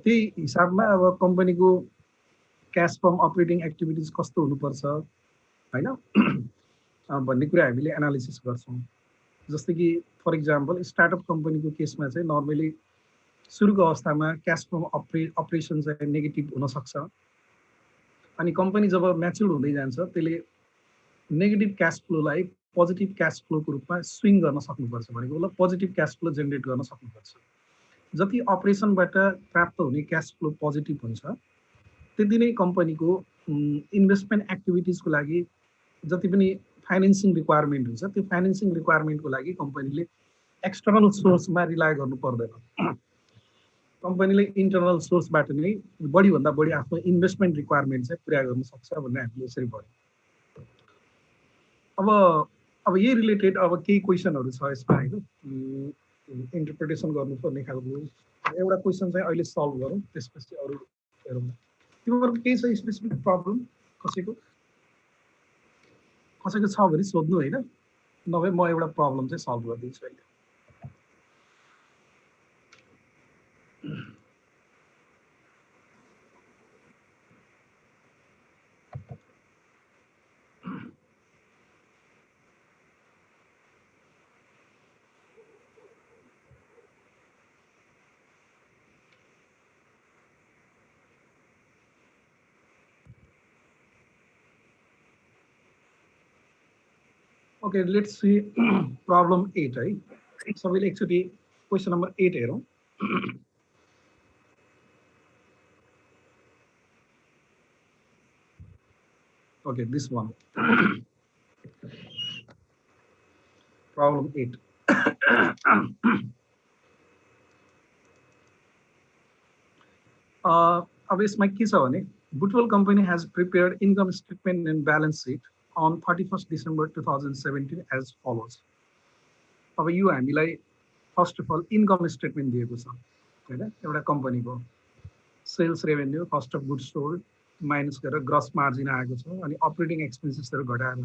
त्यही हिसाबमा अब कम्पनीको क्यास फ्रम अपरेटिङ एक्टिभिटिज कस्तो हुनुपर्छ हैन भन्ने कुरा हामीले एनालिसिस गर्छौँ। जस्तै कि फर इक्जाम्पल स्टार्टअप कम्पनीको केसमा चाहिँ नर्मली सुरुको अवस्थामा क्यास फ्रम अपरेसन चाहिँ नेगेटिभ हुनसक्छ। अनि कम्पनी जब म्याच्युर हुँदै जान्छ त्यसले नेगेटिभ क्यास फ्लोलाई पोजिटिभ क्यास फ्लोको रूपमा स्विङ गर्न सक्नुपर्छ। भनेको मतलब पोजिटिभ क्यास फ्लो जेनेरेट गर्न सक्नुपर्छ। जति अपरेसनबाट प्राप्त हुने क्यास फ्लो पोजिटिभ हुन्छ त्यति नै कम्पनीको इन्भेस्टमेन्ट एक्टिभिटिजको लागि जति पनि फाइनेन्सिङ रिक्वायरमेन्ट हुन्छ त्यो फाइनेन्सिङ रिक्वायरमेन्टको लागि कम्पनीले एक्सटर्नल सोर्समा रिलाय गर्नु पर्दैन। कम्पनीले इन्टरनल सोर्सबाट नै बढीभन्दा बढी आफ्नो इन्भेस्टमेन्ट रिक्वायरमेन्ट चाहिँ पुरा गर्न सक्छ भन्ने हामीले यसरी भन्यौँ। अब यही रिलेटेड अब केही क्वेसनहरू छ यसमा होइन, इन्टरप्रिटेसन गर्नुपर्ने खालको एउटा क्वेसन चाहिँ अहिले सल्भ गरौँ, त्यसपछि अरू हेरौँ। तिमीहरूको केही छ स्पेसिफिक प्रब्लम कसैको छ भने सोध्नु होइन, नभए म एउटा प्रब्लम चाहिँ सल्भ गरिदिन्छु अहिले। Okay, let's see problem 8 है। सबैले एकचोटि क्वेसन नम्बर 8 हेरौँ। Okay, this one. Problem 8. अब यसमा के छ भने बुटवेल company has prepared income statement and balance sheet on 31st December 2017 as follows. अब यो हामीलाई first of all income statement दिएको छ हैन, एउटा कम्पनीको sales revenue, cost of goods sold minus गरेर ग्रस मार्जिन आएको छ। अनि अपरेटिङ एक्सपेन्सेसहरू घटाएर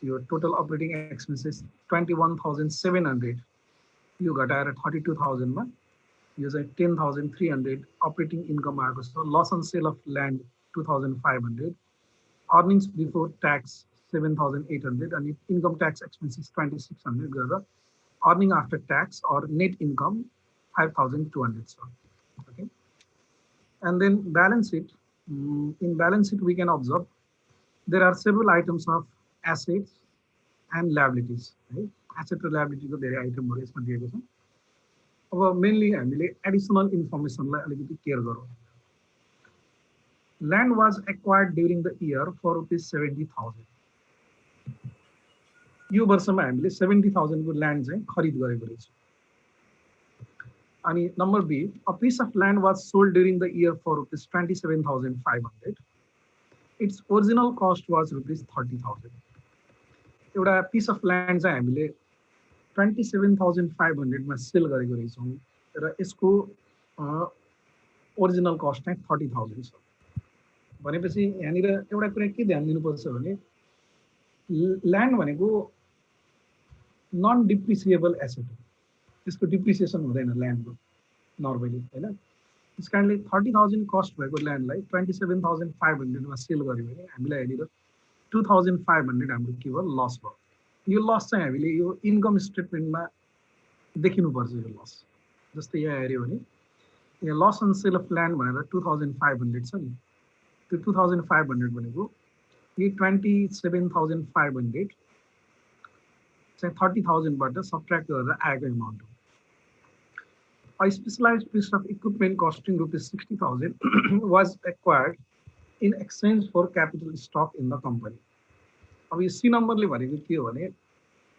यो टोटल अपरेटिङ एक्सपेन्सेस 21,700 यो घटाएर 32,000 मा यो चाहिँ 10,300 अपरेटिङ इन्कम आएको छ। Loss on sale of land 2,500, earnings before tax 7,800 अनि इन्कम ट्याक्स एक्सपेन्सेस 2,600 गरेर earning after tax or net income 5,200 छ। Okay, and then balance sheet. In balance sheet we can observe there are several items of assets and liabilities. Asset र liability को धेरै आइटमहरु यसमा दिएको छ। अब मेनली हामीले एडिसनल इन्फर्मेसनलाई अलिकति केयर गरौँ। Land was acquired during the year for ₹70,000. यो वर्षमा हामीले 70,000 को ल्यान्ड चाहिँ खरिद गरेको रहेछ। अनि number B, a piece of land was sold during the year for ₹27,500. Its original cost was ₹30,000. एउटा piece of land चाहिँ हामीले 27,500 मा सेल गरेको रहेछौँ र यसको ओरिजिनल कस्ट चाहिँ 30,000 छ। भनेपछि यहाँनिर एउटा कुरा के ध्यान दिनुपर्छ भने ल्यान्ड भनेको नन डिप्रिसिएबल एसेट हो, त्यसको डिप्रिसिएसन हुँदैन ल्यान्डको नर्मली हैन। त्यस कारणले 30,000 कस्ट भएको ल्यान्डलाई 27,500 मा सेल गर्यो भने हामीलाई यहाँनिर 2,500 हाम्रो केवल लस भयो। यो लस चाहिँ हामीले यो इन्कम स्टेटमेन्टमा देखिनुपर्छ यो लस। जस्तै यहाँ हेऱ्यो भने यहाँ loss on sale of land भनेर 2,500 छ नि, त्यो 2,500 भनेको यो 27,500 चाहिँ 30,000 बाट सबट्र्याक्ट गरेर आएको एमाउन्ट हो। A specialized piece of equipment costing ₹60,000 was acquired in exchange for capital stock in the company. अब यो सी नम्बरले भनेको के हो भने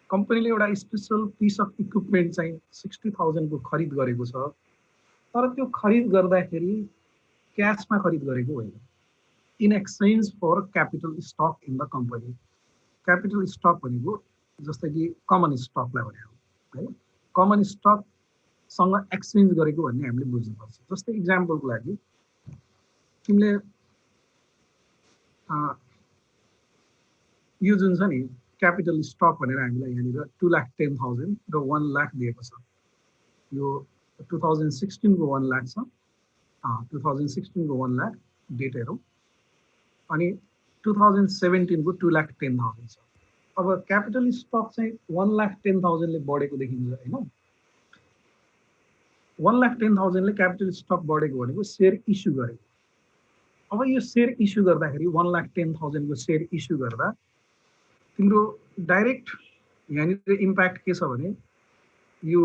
कम्पनीले एउटा स्पेशल पिस अफ इक्विपमेन्ट चाहिँ 60,000 को खरिद गरेको छ, तर त्यो खरिद गर्दाखेरि क्याशमा खरिद गरेको होइन। In exchange for capital stock in the company. Capital stock भनेको जस्तै कि कमन स्टकलाई भनेको हैन, कमन स्टक सँग एक्सचेन्ज गरेको भन्ने हामीले बुझ्नुपर्छ। जस्तै इक्जाम्पलको लागि तिमीले यो जुन छ नि क्यापिटल स्टक भनेर हामीलाई यहाँनिर 2,10,000 र 1 लाख दिएको छ। यो 2016 को 1 लाख छ 2016 को 1 लाख डेट हेरौँ अनि 2017 को 2,10,000 छ। अब क्यापिटल स्टक चाहिँ 1,10,000 ले बढेको देखिन्छ हैन। 1,10,000 ले क्यापिटल स्टक बढेको भनेको सेयर इस्यु गरेको। अब यो सेयर इस्यु गर्दाखेरि 1,10,000 को सेयर इस्यु गर्दा तिम्रो डाइरेक्ट यहाँनिर इम्प्याक्ट के छ भने यो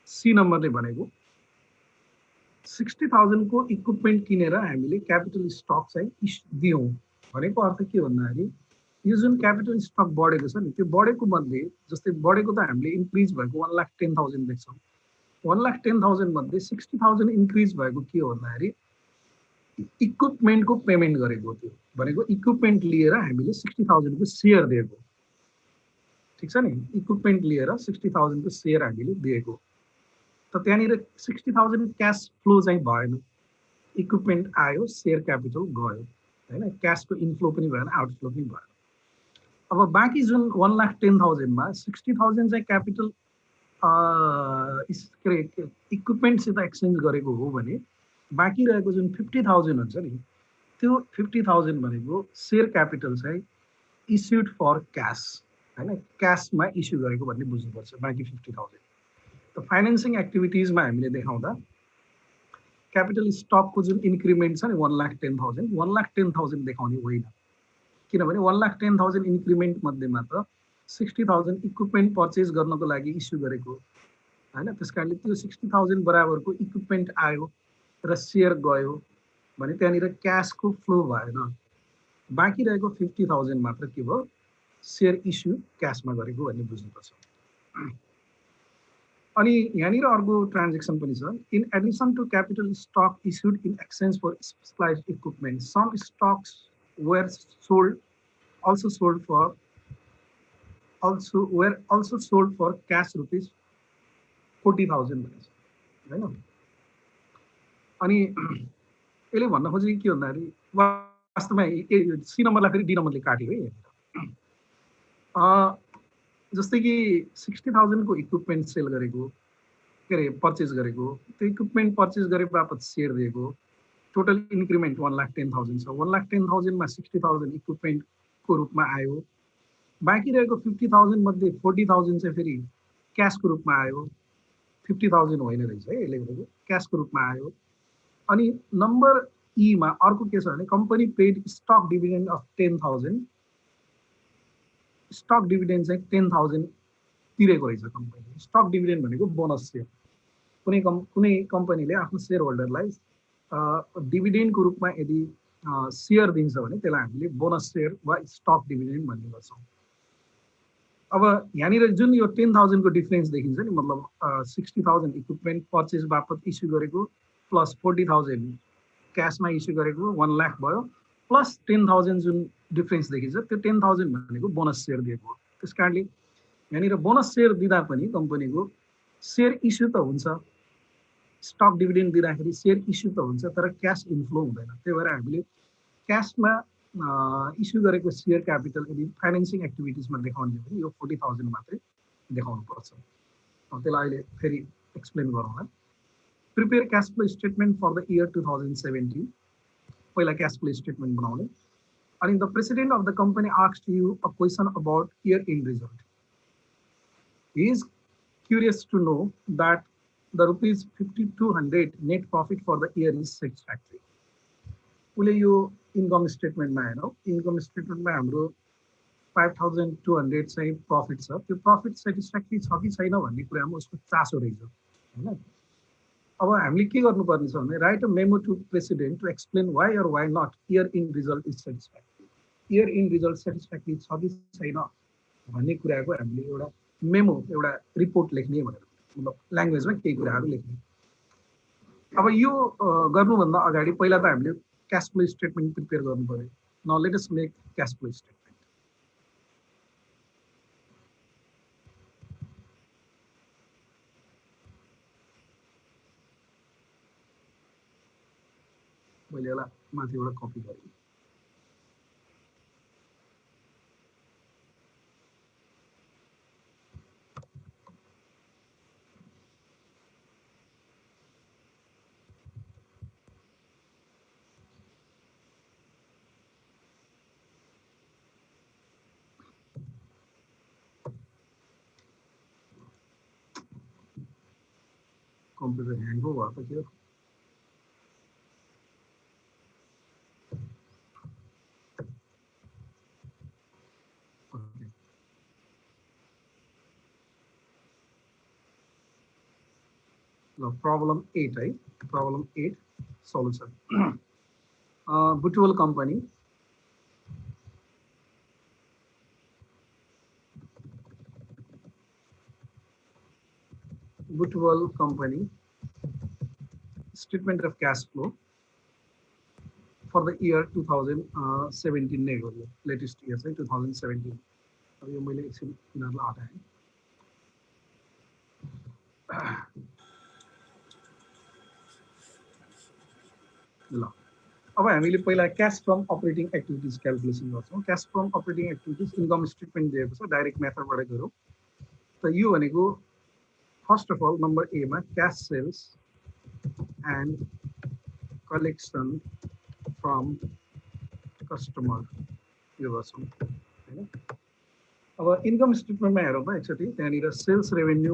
सी नम्बरले भनेको 60,000 को इक्विपमेन्ट किनेर हामीले क्यापिटल स्टक चाहिँ दियौँ भनेको अर्थ के भन्दाखेरि यो जुन क्यापिटल स्टक बढेको छ नि त्यो बढेको मध्ये जस्तै बढेको त हामीले इन्क्रिज भएको 1,10,000 देख्छौँ। 1,10,000 मध्ये 60,000 इन्क्रिज भएको के हो भन्दाखेरि इक्विपमेन्टको पेमेन्ट गरेको थियो भनेको इक्विपमेन्ट लिएर हामीले 60,000 को सेयर दिएको। ठिक छ नि, इक्विपमेन्ट लिएर 60,000 को सेयर हामीले दिएको। त त्यहाँनिर 60,000 क्यास फ्लो चाहिँ भएन। इक्विपमेन्ट आयो, सेयर क्यापिटल गयो हैन, क्यासको इन्फ्लो पनि भएन, आउटफ्लो पनि भएन। अब बाँकी जुन 1,10,000 मा 60,000 चाहिँ क्यापिटल इक्विपमेन्टसित एक्सचेन्ज गरेको हो भने बाँकी रहेको जुन 50,000 हुन्छ नि त्यो 50,000 भनेको सेयर क्यापिटल चाहिँ इस्युड फर क्यास हैन, क्यासमा इस्यु गरेको भन्ने बुझ्नुपर्छ बाँकी 50,000। त फाइनेन्सिङ एक्टिभिटिजमा हामीले देखाउँदा क्यापिटल स्टकको जुन इन्क्रिमेन्ट छ नि 1,10,000 देखाउने होइन, किनभने 1,10,000 इन्क्रिमेन्ट मध्येमा त 60,000 इक्विपमेन्ट पर्चेज गर्नको लागि इस्यु गरेको हैन। त्यस कारणले त्यो 60,000 बराबरको इक्विपमेन्ट आयो र सेयर गयो भने त्यहाँनिर क्यासको फ्लो भएन। बाँकी रहेको 50,000 मात्र के भयो, सेयर इस्यु क्यासमा गरेको भन्ने बुझ्नुपर्छ। अनि यहाँनिर अर्को ट्रान्जेक्सन पनि छ। In addition to capital stock issued in exchange for specialised equipment some stocks were sold also sold for cash rupees 40,000 हैन। अनि यसले भन्न खोजेको के भन्दाखेरि वास्तवमा सी नम्बरलाई फेरि डी नम्बरले काट्यो है। जस्तै कि 60,000 को इक्विपमेन्ट सेल गरेको के अरे पर्चेज गरेको, त्यो इक्विपमेन्ट पर्चेज गरे बापत सेयर दिएको, टोटल इन्क्रिमेन्ट 1,10,000 छ। 1,10,000 मा 60,000 इक्विपमेन्टको रूपमा आयो। बाँकी रहेको 50,000 मध्ये 40,000 चाहिँ फेरि क्यासको रूपमा आयो। 50,000 होइन रहेछ है, यसले गरेको क्यासको रूपमा आयो। अनि नम्बर ईमा अर्को के छ भने company paid stock dividend of 10,000। Stock dividend चाहिँ 10,000 तिरेको रहेछ कम्पनीले। स्टक डिभिडेन्ड भनेको बोनस सेयर। कुनै कम्पनीले आफ्नो सेयर होल्डरलाई डिभिडेन्डको रूपमा यदि सेयर दिन्छ भने त्यसलाई हामीले बोनस सेयर वा स्टक डिभिडेन्ड भन्ने गर्छौँ। अब यहाँनिर जुन यो 10,000 को डिफरेन्स देखिन्छ नि, मतलब 60,000 इक्विपमेन्ट पर्चेज बापत इस्यु गरेको प्लस 40,000 क्यासमा इस्यु गरेको 1 लाख भयो, प्लस 10,000 जुन डिफरेन्स देखिन्छ त्यो 10,000 भनेको बोनस सेयर दिएको हो। त्यस कारणले यहाँनिर बोनस सेयर दिँदा पनि कम्पनीको सेयर इस्यु त हुन्छ, स्टक डिभिडेन्ड दिँदाखेरि सेयर इस्यु त हुन्छ तर क्यास इन्फ्लो हुँदैन। त्यही भएर हामीले क्यासमा इस्यु गरेको सेयर क्यापिटल यदि फाइनेन्सिङ एक्टिभिटिजमा देखाउने भने यो 40,000 मात्रै देखाउनु पर्छ। त्यसलाई अहिले फेरि एक्सप्लेन गरौँला। Prepare cash flow statement for the year 2017। पहिला क्यास फ्लो स्टेटमेन्ट बनाउने। अनि the president of the company asked you a question about year end result. He is curious to know that the rupees 5,200 net profit for the year is satisfactory. उसले यो income स्टेटमेन्टमा हेरौँ, income स्टेटमेन्टमा हाम्रो 5,200 चाहिँ profit छ। त्यो profit satisfactory छ कि छैन भन्ने कुरामा उसको चासो रहेछ हैन। अब हामीले के गर्नुपर्ने छ भने write a memo to president to explain why or why not year end result is satisfactory. Year end result satisfactory छ कि छैन भन्ने कुराको हामीले एउटा मेमो, एउटा रिपोर्ट लेख्ने भनेर, मतलब ल्याङ्ग्वेजमा केही कुराहरू लेख्ने। अब यो गर्नुभन्दा अगाडि पहिला त हामीले क्यास फ्लो स्टेटमेन्ट प्रिपेयर गर्नु पर्यो। Now let us make cash flow statement. मैले यसलाई माथिबाट कपी गरेँ। कम्प्युटर ह्याङ हो भएको थियो problem 8 है problem 8 solution Butwell company statement of cash flow for the year 2017 नै हो latest year चाहिँ 2017 अब यो मैले एकछिन यिनीहरूलाई हटाएँ ल अब हामीले पहिला cash from operating activities calculation गर्छौँ cash from operating activities income statement दिएको छ डाइरेक्ट मेथडबाट गरौँ त यो भनेको first of all number A मा cash sales and collection from customer यो गर्छौँ हैन अब इन्कम स्टेटमेन्टमा हेरौँ त एकचोटि त्यहाँनिर सेल्स रेभेन्यू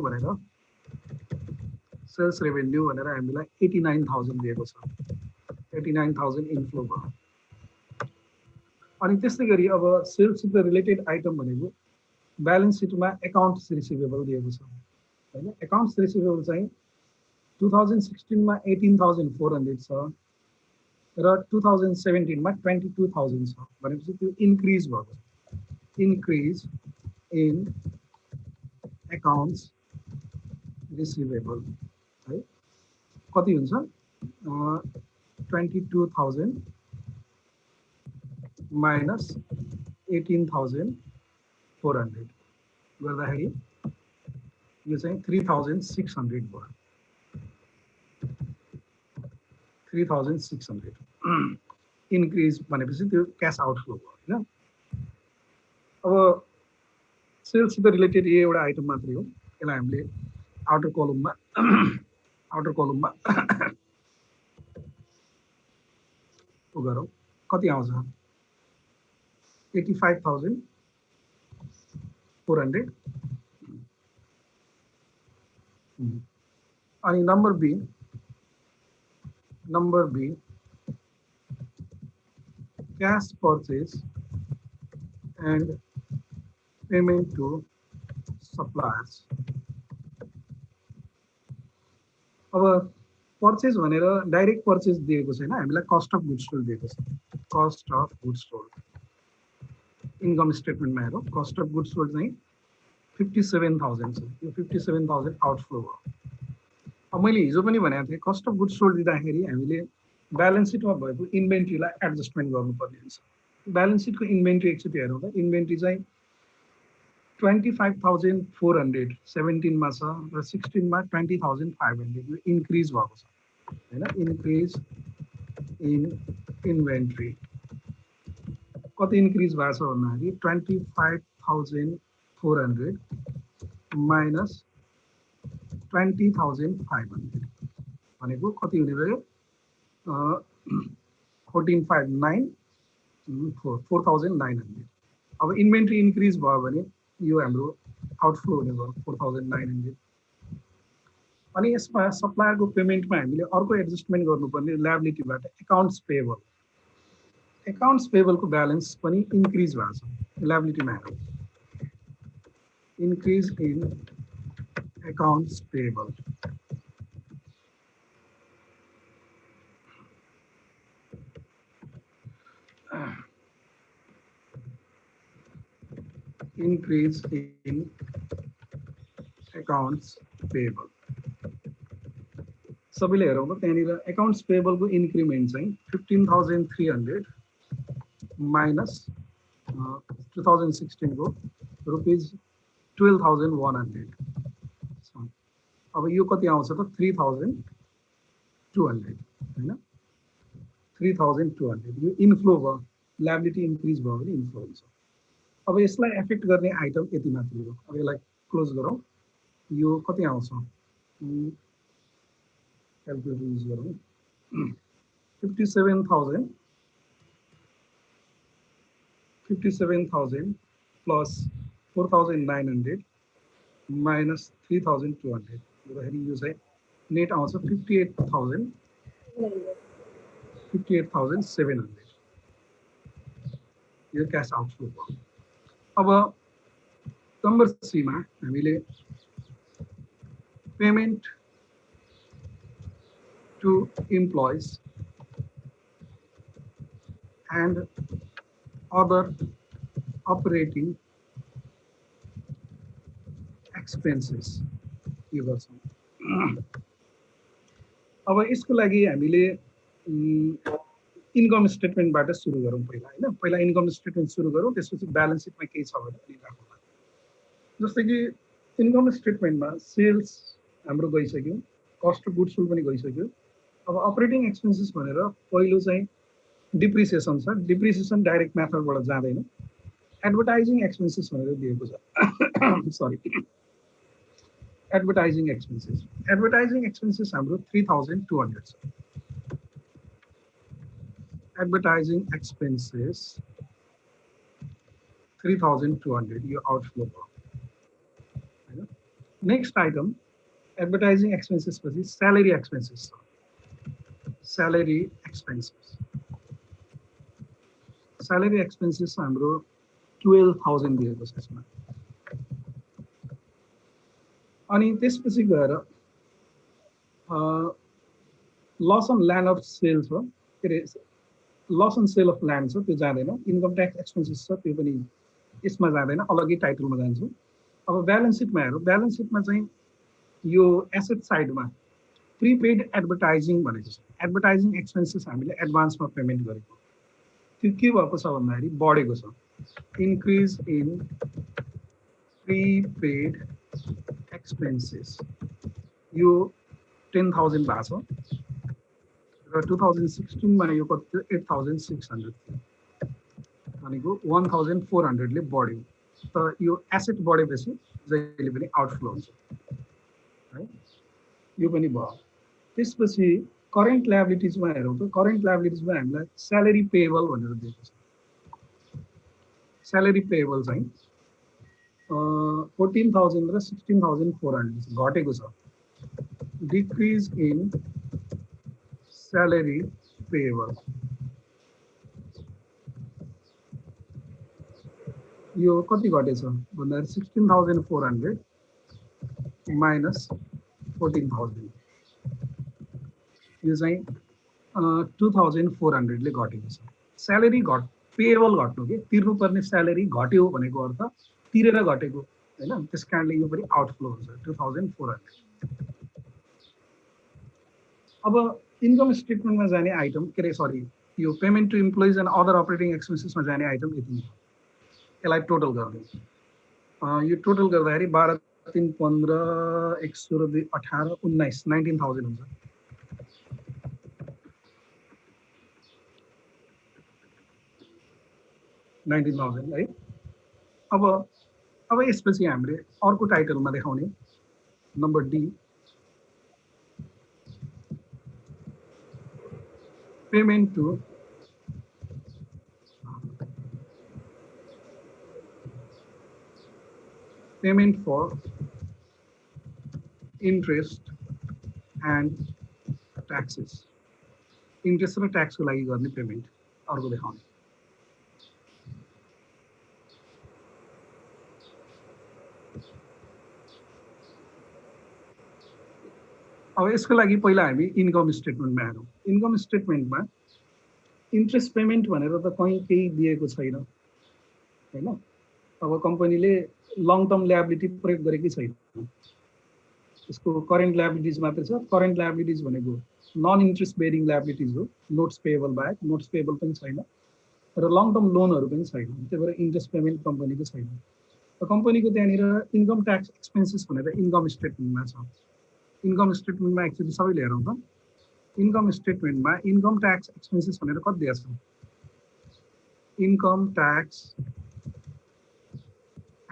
भनेर हामीलाई 89,000 दिएको छ 89,000 इन्फ्लो भयो अनि त्यस्तै गरी अब सेल्ससित रिलेटेड आइटम भनेको ब्यालेन्स सिटमा एकाउन्ट्स रिसिभेबल दिएको छ हैन एकाउन्ट्स रिसिभेबल चाहिँ 2016 मा 18,400 छ र 2017 मा 22,000 छ भनेपछि त्यो इन्क्रिज भएको छ इन्क्रिज इन एकाउन्ट्स रिसिभेबल है कति हुन्छ 22,000 minus 18,400 गर्दाखेरि यो चाहिँ 3,600 भयो 3,600 इन्क्रिज भनेपछि त्यो क्याश आउटफ्लो भयो हैन अब सेल्ससित रिलेटेड यो एउटा आइटम मात्रै हो यसलाई हामीले आउटर कलममा गरौँ कति आउँछ 85,400 अनि number B cash purchase and payment to suppliers अब पर्चेज भनेर डाइरेक्ट पर्चेज दिएको छैन हामीलाई कस्ट अफ गुड्स सोल्ड दिएको छ cost of goods sold income स्टेटमेन्टमा हेरौँ कस्ट अफ गुड्स सोल्ड चाहिँ 57,000 छ यो 57,000 आउटफ्लो हो अब मैले हिजो पनि भनेको थिएँ कस्ट अफ गुड्स सोल्ड दिँदाखेरि हामीले ब्यालेन्स सिटमा भएको इन्भेन्ट्रीलाई एडजस्टमेन्ट गर्नुपर्ने हुन्छ ब्यालेन्स सिटको इन्भेन्ट्री एकचोटि हेरौँ त इन्भेन्ट्री चाहिँ 25,400 17 मा छ र 16 मा 20,500 यो इन्क्रिज भएको छ हैन इन्क्रिज इन इन्भेन्ट्री कति इन्क्रिज भएको छ भन्दाखेरि 25,400 माइनस 20,500 भनेको कति हुने भयो 14,900 अब इन्भेन्ट्री इन्क्रिज भयो भने यो हाम्रो आउटफ्लो हुने भयो 4,900 अनि यसमा सप्लायरको पेमेन्टमा हामीले अर्को एडजस्टमेन्ट गर्नुपर्ने लायबिलिटीबाट एकाउन्ट्स पेबलको ब्यालेन्स पनि इन्क्रिज भएको छ लायबिलिटीमा हेरौँ increase in accounts payable increase in accounts payable सबैले हेरौँ त त्यहाँनिर एकाउन्ट्स पेबलको इन्क्रिमेन्ट चाहिँ 15,300 माइनस 2016 को रुपीज 12,100 अब यो कति आउँछ त 3,200 हैन 3,200 यो इन्फ्लो भयो लायबिलिटी इन्क्रिज भयो भने इन्फ्लो हुन्छ अब यसलाई एफेक्ट गर्ने आइटम यति मात्र हो अब यसलाई क्लोज गरौँ यो कति आउँछ क्याल्कुलेटर युज गरौँ 57,000 प्लस 4,900 माइनस 3,200 गर्दाखेरि यो चाहिँ नेट आउँछ 58,700 यो क्यास आउटफ्लो भयो। अब नम्बर सी मा हामीले payment to employees and other operating expenses यो गर्छौँ। अब यसको लागि हामीले इन्कम स्टेटमेन्टबाट सुरु गरौँ पहिला हैन। पहिला इन्कम स्टेटमेन्ट सुरु गरौँ, त्यसपछि ब्यालेन्स सिटमा के छ भनेर राखौँला। जस्तै कि इन्कम स्टेटमेन्टमा सेल्स हाम्रो गइसक्यो, कस्ट अफ गुड्स सोल्ड पनि गइसक्यो। अब अपरेटिङ एक्सपेन्सेस भनेर पहिलो चाहिँ डिप्रिसिएसन छ। डिप्रिसिएसन डाइरेक्ट मेथडबाट जाँदैन। एडभर्टाइजिङ एक्सपेन्सेस भनेर दिएको छ। Sorry, advertising expenses. Advertising expenses हाम्रो 3200 छ। एडभर्टाइजिङ एक्सपेन्सेस 3200 यो आउटफ्लो भयो हैन। नेक्स्ट आइटम एडभर्टाइजिङ एक्सपेन्सेस पछि स्यालेरी एक्सपेन्सेस छ। स्यालेरी एक्सपेन्सेस हाम्रो 12,000 दिएको छ यसमा। अनि त्यसपछि गएर loss on land of sale छ, के अरे loss on sale of land छ, त्यो जाँदैन। इन्कम ट्याक्स एक्सपेन्सेस छ, त्यो पनि यसमा जाँदैन, अलग्गै टाइटलमा जान्छ। अब ब्यालेन्स सिटमा हेरौँ। ब्यालेन्स सिटमा चाहिँ यो एसेट साइडमा प्रिपेड एडभर्टाइजिङ भनेको छ। एडभर्टाइजिङ एक्सपेन्सेस हामीले एडभान्समा पेमेन्ट गरेको, त्यो के भएको छ भन्दाखेरि बढेको छ। इन्क्रिज इन प्रिपेड एक्सपेन्सेस यो 10,000 भएको छ र 2016 मा यो कति थियो 8,600 थियो, भनेको 1,400 ले बढ्यो। त यो एसेट बढेपछि जहिले पनि आउटफ्लो हुन्छ है, यो पनि भयो। त्यसपछि करेन्ट लायबिलिटिजमा हेरौँ त करेन्ट लायबिलिटिजमा हामीलाई स्यालेरी पेएबल भनेर दिएको छ। स्यालेरी पेएबल चाहिँ 14,000 र 16,400 घटेको छ। डिक्रिज इन स्यालेरी पेएबल यो कति घटेछ भन्दाखेरि 16,400 माइनस 14,000 यो चाहिँ 2,400 ले घटेको छ। स्यालेरी पेएबल घट्नु के तिर्नुपर्ने स्यालेरी घट्यो भनेको अर्थ तिरेर घटेको हैन, त्यस कारणले यो पनि आउटफ्लो हुन्छ 2,400। अब इन्कम स्टेटमेन्टमा जाने आइटम के अरे सरी यो payment to employees and other operating एक्सपेन्सेसमा जाने आइटम यति हो। यसलाई टोटल गरिदिउँ। यो टोटल गर्दाखेरि 12 3 15 1 16 2 18 19 19,000 हुन्छ। है। अब यसपछि हामीले अर्को टाइटलमा देखाउने number D payment to payment for interest and taxes. Interest र ट्याक्सको लागि गर्ने पेमेन्ट अर्को देखाउने। अब यसको लागि पहिला हामी इन्कम स्टेटमेन्टमा हेरौँ। इन्कम स्टेटमेन्टमा इन्ट्रेस्ट पेमेन्ट भनेर त कहीँ केही दिएको छैन हैन। अब कम्पनीले लङ टर्म लायबिलिटी प्रयोग गरेकै छैन, यसको करेन्ट लायबिलिटिज मात्रै छ। करेन्ट लायबिलिटिज भनेको नन इन्ट्रेस्ट बेरिङ लायबिलिटिज हो, नोट्स पेएबल बाहेक। नोट्स पेएबल पनि छैन र लङ टर्म लोनहरू पनि छैन, त्यही भएर इन्ट्रेस्ट पेमेन्ट कम्पनीको छैन। र कम्पनीको त्यहाँनिर इन्कम ट्याक्स एक्सपेन्सेस भनेर इन्कम स्टेटमेन्टमा छ। इन्कम स्टेटमेन्टमा एक्चुअली सबैले हेरौँ त इन्कम स्टेटमेन्टमा इन्कम ट्याक्स एक्सपेन्सेस भनेर कति दिएको छ। इन्कम ट्याक्स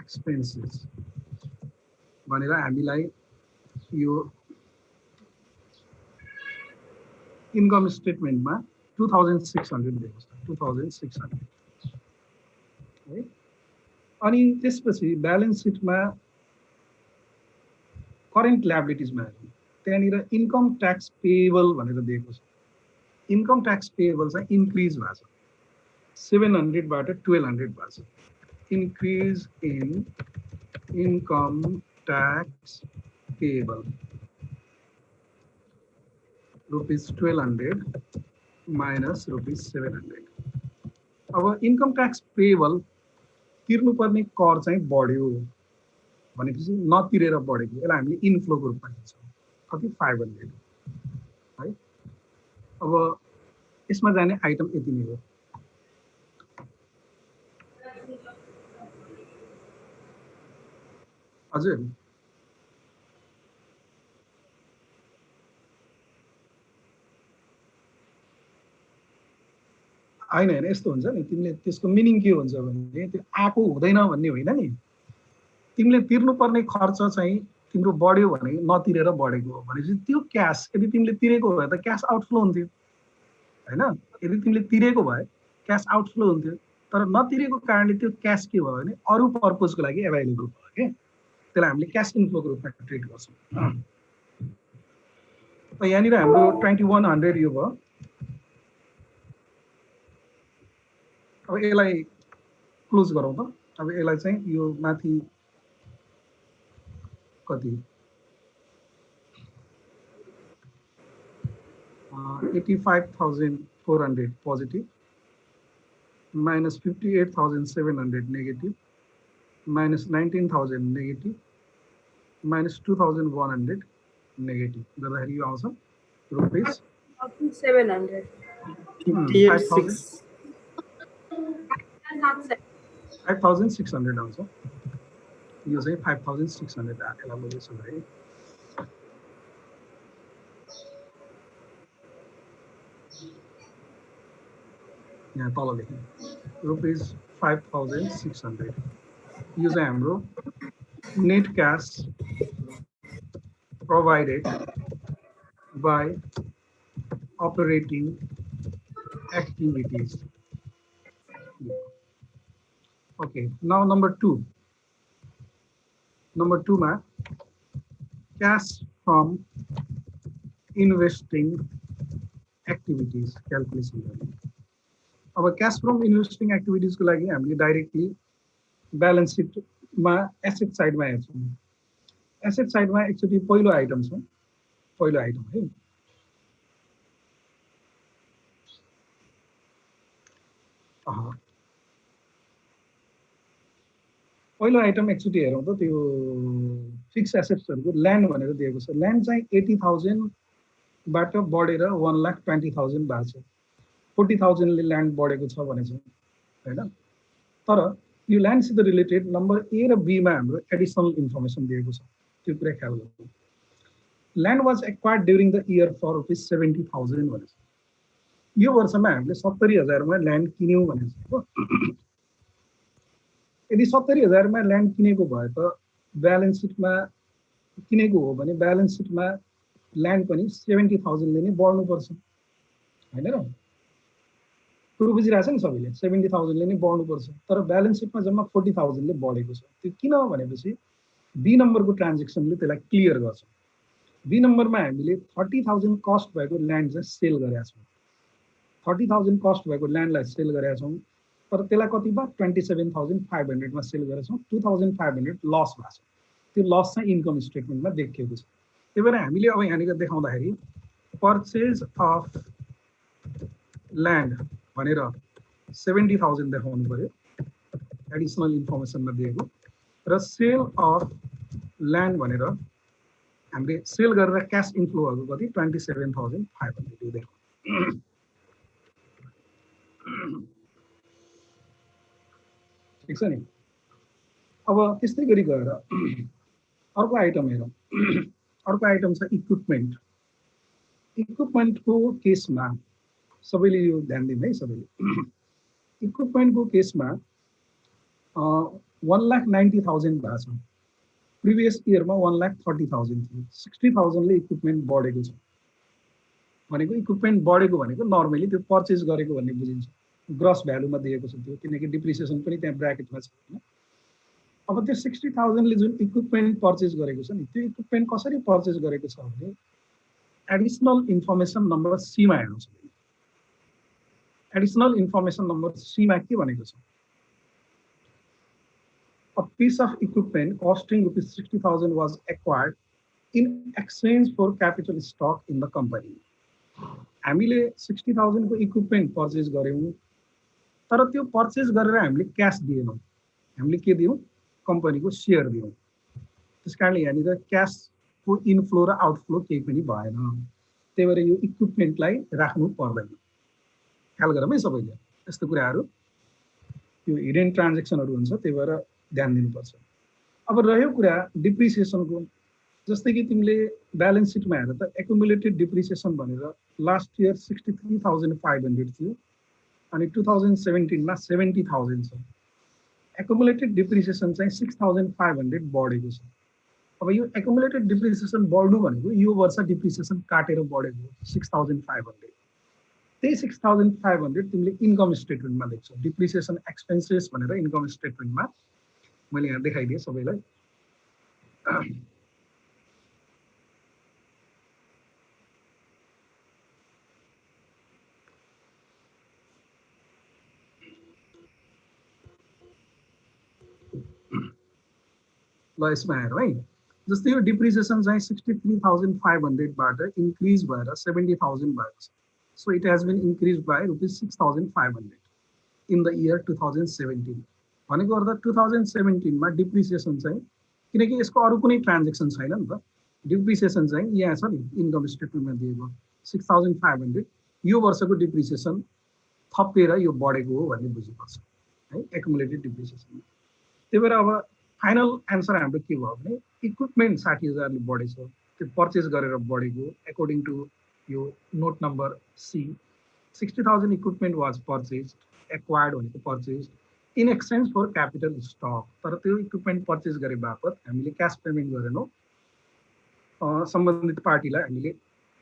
एक्सपेन्सेस भनेर हामीलाई यो इन्कम स्टेटमेन्टमा 2,600 दिएको छ। 2,600 है। अनि त्यसपछि ब्यालेन्स सिटमा करेन्ट लायबिलिटिजमा हेरौँ। त्यहाँनिर इन्कम ट्याक्स पेएबल भनेर दिएको छ। इन्कम ट्याक्स पेएबल चाहिँ इन्क्रिज भएको छ, 700 बाट 1200 भएको छ। Increase in income tax payable ₹1200 minus ₹700। अब इन्कम ट्याक्स पेएबल तिर्नुपर्ने कर चाहिँ बढ्यो भनेपछि नतिरेर बढेको, यसलाई हामीले इन्फ्लोको रूपमा लिन्छौँ। कति 500 है। अब यसमा जाने आइटम यति नै हो। हजुर होइन होइन, यस्तो हुन्छ नि, तिमीले त्यसको मिनिङ के हुन्छ भने त्यो आएको हुँदैन भन्ने होइन नि, तिमीले तिर्नुपर्ने खर्च चाहिँ तिम्रो बढ्यो भने नतिरेर बढेको हो भनेपछि त्यो क्यास यदि तिमीले तिरेको भए त क्यास आउटफ्लो हुन्थ्यो होइन। यदि तिमीले तिरेको भए क्यास आउटफ्लो हुन्थ्यो, तर नतिरेको कारणले त्यो क्यास के भयो भने अरू पर्पजको लागि एभाइलेबल भयो क्या, त्यसलाई हामीले क्यास इन्फ्लोको रूपमा ट्रिट गर्छौँ। यहाँनिर हाम्रो 2100 यो भयो। अब यसलाई क्लोज गरौँ त। अब यसलाई चाहिँ यो माथि कति 85,400 positive minus 58,700 negative minus 19,000 negative minus 2,100 negative गर्दाखेरि यो आउँछ रुपिस 700 5,600 आउँछ। यो चाहिँ 5,600 यसलाई मैले यसो गरेँ। यहाँ तल लेखेँ रुपिस 5,600। यो चाहिँ हाम्रो net cash provided by operating activities. Okay, now number 2. Number 2 ma cash from investing activities calculation. अब cash from investing activities को लागि हामीले डाइरेक्टली ब्यालेन्स सिटमा एसेट साइडमा हेर्छौँ। एसेट साइडमा एकचोटि पहिलो आइटम छ, पहिलो आइटम है। पहिलो आइटम एकचोटि हेरौँ त, त्यो फिक्स एसेट्सहरुको ल्यान्ड भनेर दिएको छ। ल्यान्ड चाहिँ 80,000 बाट बढेर 1,20,000 भएको छ। 40,000 ले ल्यान्ड बढेको छ भनेछ हैन। तर यो ल्यान्डसित रिलेटेड नम्बर ए र बी मा हाम्रो एडिसनल इन्फर्मेसन दिएको छ, त्यो कुरा ख्याल गर्नु। Land was acquired during the year for ₹70,000 भनेछ। यो वर्षमा हामीले 70,000 मा ल्यान्ड किन्यौं भनेछ हो। यदि 70,000 मा ल्यान्ड किनेको भए त ब्यालेन्स सिटमा किनेको हो भने ब्यालेन्स सिटमा ल्यान्ड पनि 70,000 ले नै बढ्नु पर्छ हैन र। कुरो बुझिरहेछ नि सबैले, 70,000 ले नै बढ्नु पर्छ। तर ब्यालेन्स सिटमा जम्मा 40,000 ले बढेको छ। त्यो किन भनेपछि बी नम्बरको ट्रान्जेक्सनले त्यसलाई क्लियर गर्छ। बी नम्बरमा हामीले 30,000 कस्ट भएको ल्यान्ड चाहिँ सेल गरेका छौँ। 30,000 कस्ट भएको ल्यान्डलाई सेल गरेका छौँ, तर त्यसलाई कति बा 27,500 मा सेल गरेका छौँ। 2,500 लस भएको छ। त्यो लस चाहिँ इन्कम स्टेटमेन्टमा देखिएको छ। त्यही भएर हामीले अब यहाँनिर देखाउँदाखेरि पर्चेज अफ ल्यान्ड भनेर 70,000 देखाउनु पर्यो, एडिसनल इन्फर्मेसनमा दिएको, र सेल अफ ल्यान्ड भनेर हामीले सेल गरेर क्यास इन्फ्लोहरू कति 27,500 दिएको। ठिक छ नि। अब त्यस्तै गरी गएर अर्को आइटम हेरौँ। अर्को आइटम छ इक्विपमेन्ट। इक्विपमेन्टको केसमा सबैले यो ध्यान दिनु है सबैले। इक्विपमेन्टको केसमा 1,90,000 भएको छ। प्रिभियस इयरमा 1,30,000 थियो। 60,000 ले इक्विपमेन्ट बढेको छ भनेको इक्विपमेन्ट बढेको भनेको नर्मली त्यो पर्चेज गरेको भन्ने बुझिन्छ। ग्रस भ्यालुमा दिएको छ त्यो, किनकि डिप्रिसिएसन पनि त्यहाँ ब्र्याकेटमा छ हैन। अब त्यो 60,000 ले जुन इक्विपमेन्ट पर्चेज गरेको छ नि, त्यो इक्विपमेन्ट कसरी पर्चेज गरेको छ भने एडिसनल इन्फर्मेसन नम्बर सीमा हेर्नुहोस् एडिसनल इन्फर्मेसन नम्बर सीमा के भनेको छ a piece of equipment costing rupees 60,000 was acquired in exchange for capital stock in the company हामीले 60,000 को इक्विपमेन्ट पर्चेज गर्यौं तर त्यो पर्चेज गरेर हामीले क्याश दिएनौं हामीले के दियौं कम्पनीको शेयर दियौं त्यसकारणले यहाँनिर क्याशको इनफ्लो र आउटफ्लो केही पनि भएन त्यही भएर यो इक्विपमेन्टलाई राख्नु पर्दैन ख्याल गरौँ है सबैले यस्तो कुराहरू यो हिडन ट्रान्ज्याक्सनहरू हुन्छ त्यही भएर ध्यान दिनुपर्छ अब रह्यो कुरा डिप्रिसिएसनको जस्तै कि तिमीले ब्यालेन्स सिटमा हेर त एक्युमुलेटेड डिप्रिसिएसन भनेर लास्ट इयर 63,500 थियो अनि 2017 मा 70,000 छ एक्युमुलेटेड डिप्रिसिएसन चाहिँ 6,500 बढेको छ अब यो एक्युमुलेटेड डिप्रिसिएसन बढ्नु भनेको यो वर्ष डिप्रिसिएसन काटेर बढेको 6,500 त्यही 6,500 तिमीले इन्कम स्टेटमेन्टमा देख्छौ डिप्रिसिएसन एक्सपेन्सेस भनेर इन्कम स्टेटमेन्टमा मैले यहाँ देखाइदिएँ सबैलाई ल यसमा हेरौँ है जस्तै यो डिप्रिसिएसन चाहिँ 63,500 बाट इन्क्रिज भएर 70,000 भएको छ so it has been increase by rupees 6,500 in the year 2017 भनेको अर्थ 2017 मा डिप्रिसिएसन चाहिँ किनकि यसको अरु कुनै ट्रान्ज्याक्सन छैन नि त डिप्रिसिएसन चाहिँ यहाँ छ नि इन्कम स्टेटमेन्टमा दिएको 6,500 यो वर्षको डिप्रिसिएसन थपेर यो बढेको हो भन्ने बुझ्नुपर्छ है एक्युमुलेटेड डिप्रिसिएसन त्यही भएर अब फाइनल एन्सर हाम्रो के भयो भने इक्विपमेन्ट 60,000 ले बढेछ त्यो पर्चेज गरेर बढेको अकॉर्डिङ टु यो note number C 60,000 equipment was purchased acquired भनेको purchase in exchange for capital stock तर त्यो इक्विपमेन्ट पर्चेज गरे बापत हामीले क्याश पेमेन्ट गरेनौं सम्बन्धित पार्टीलाई हामीले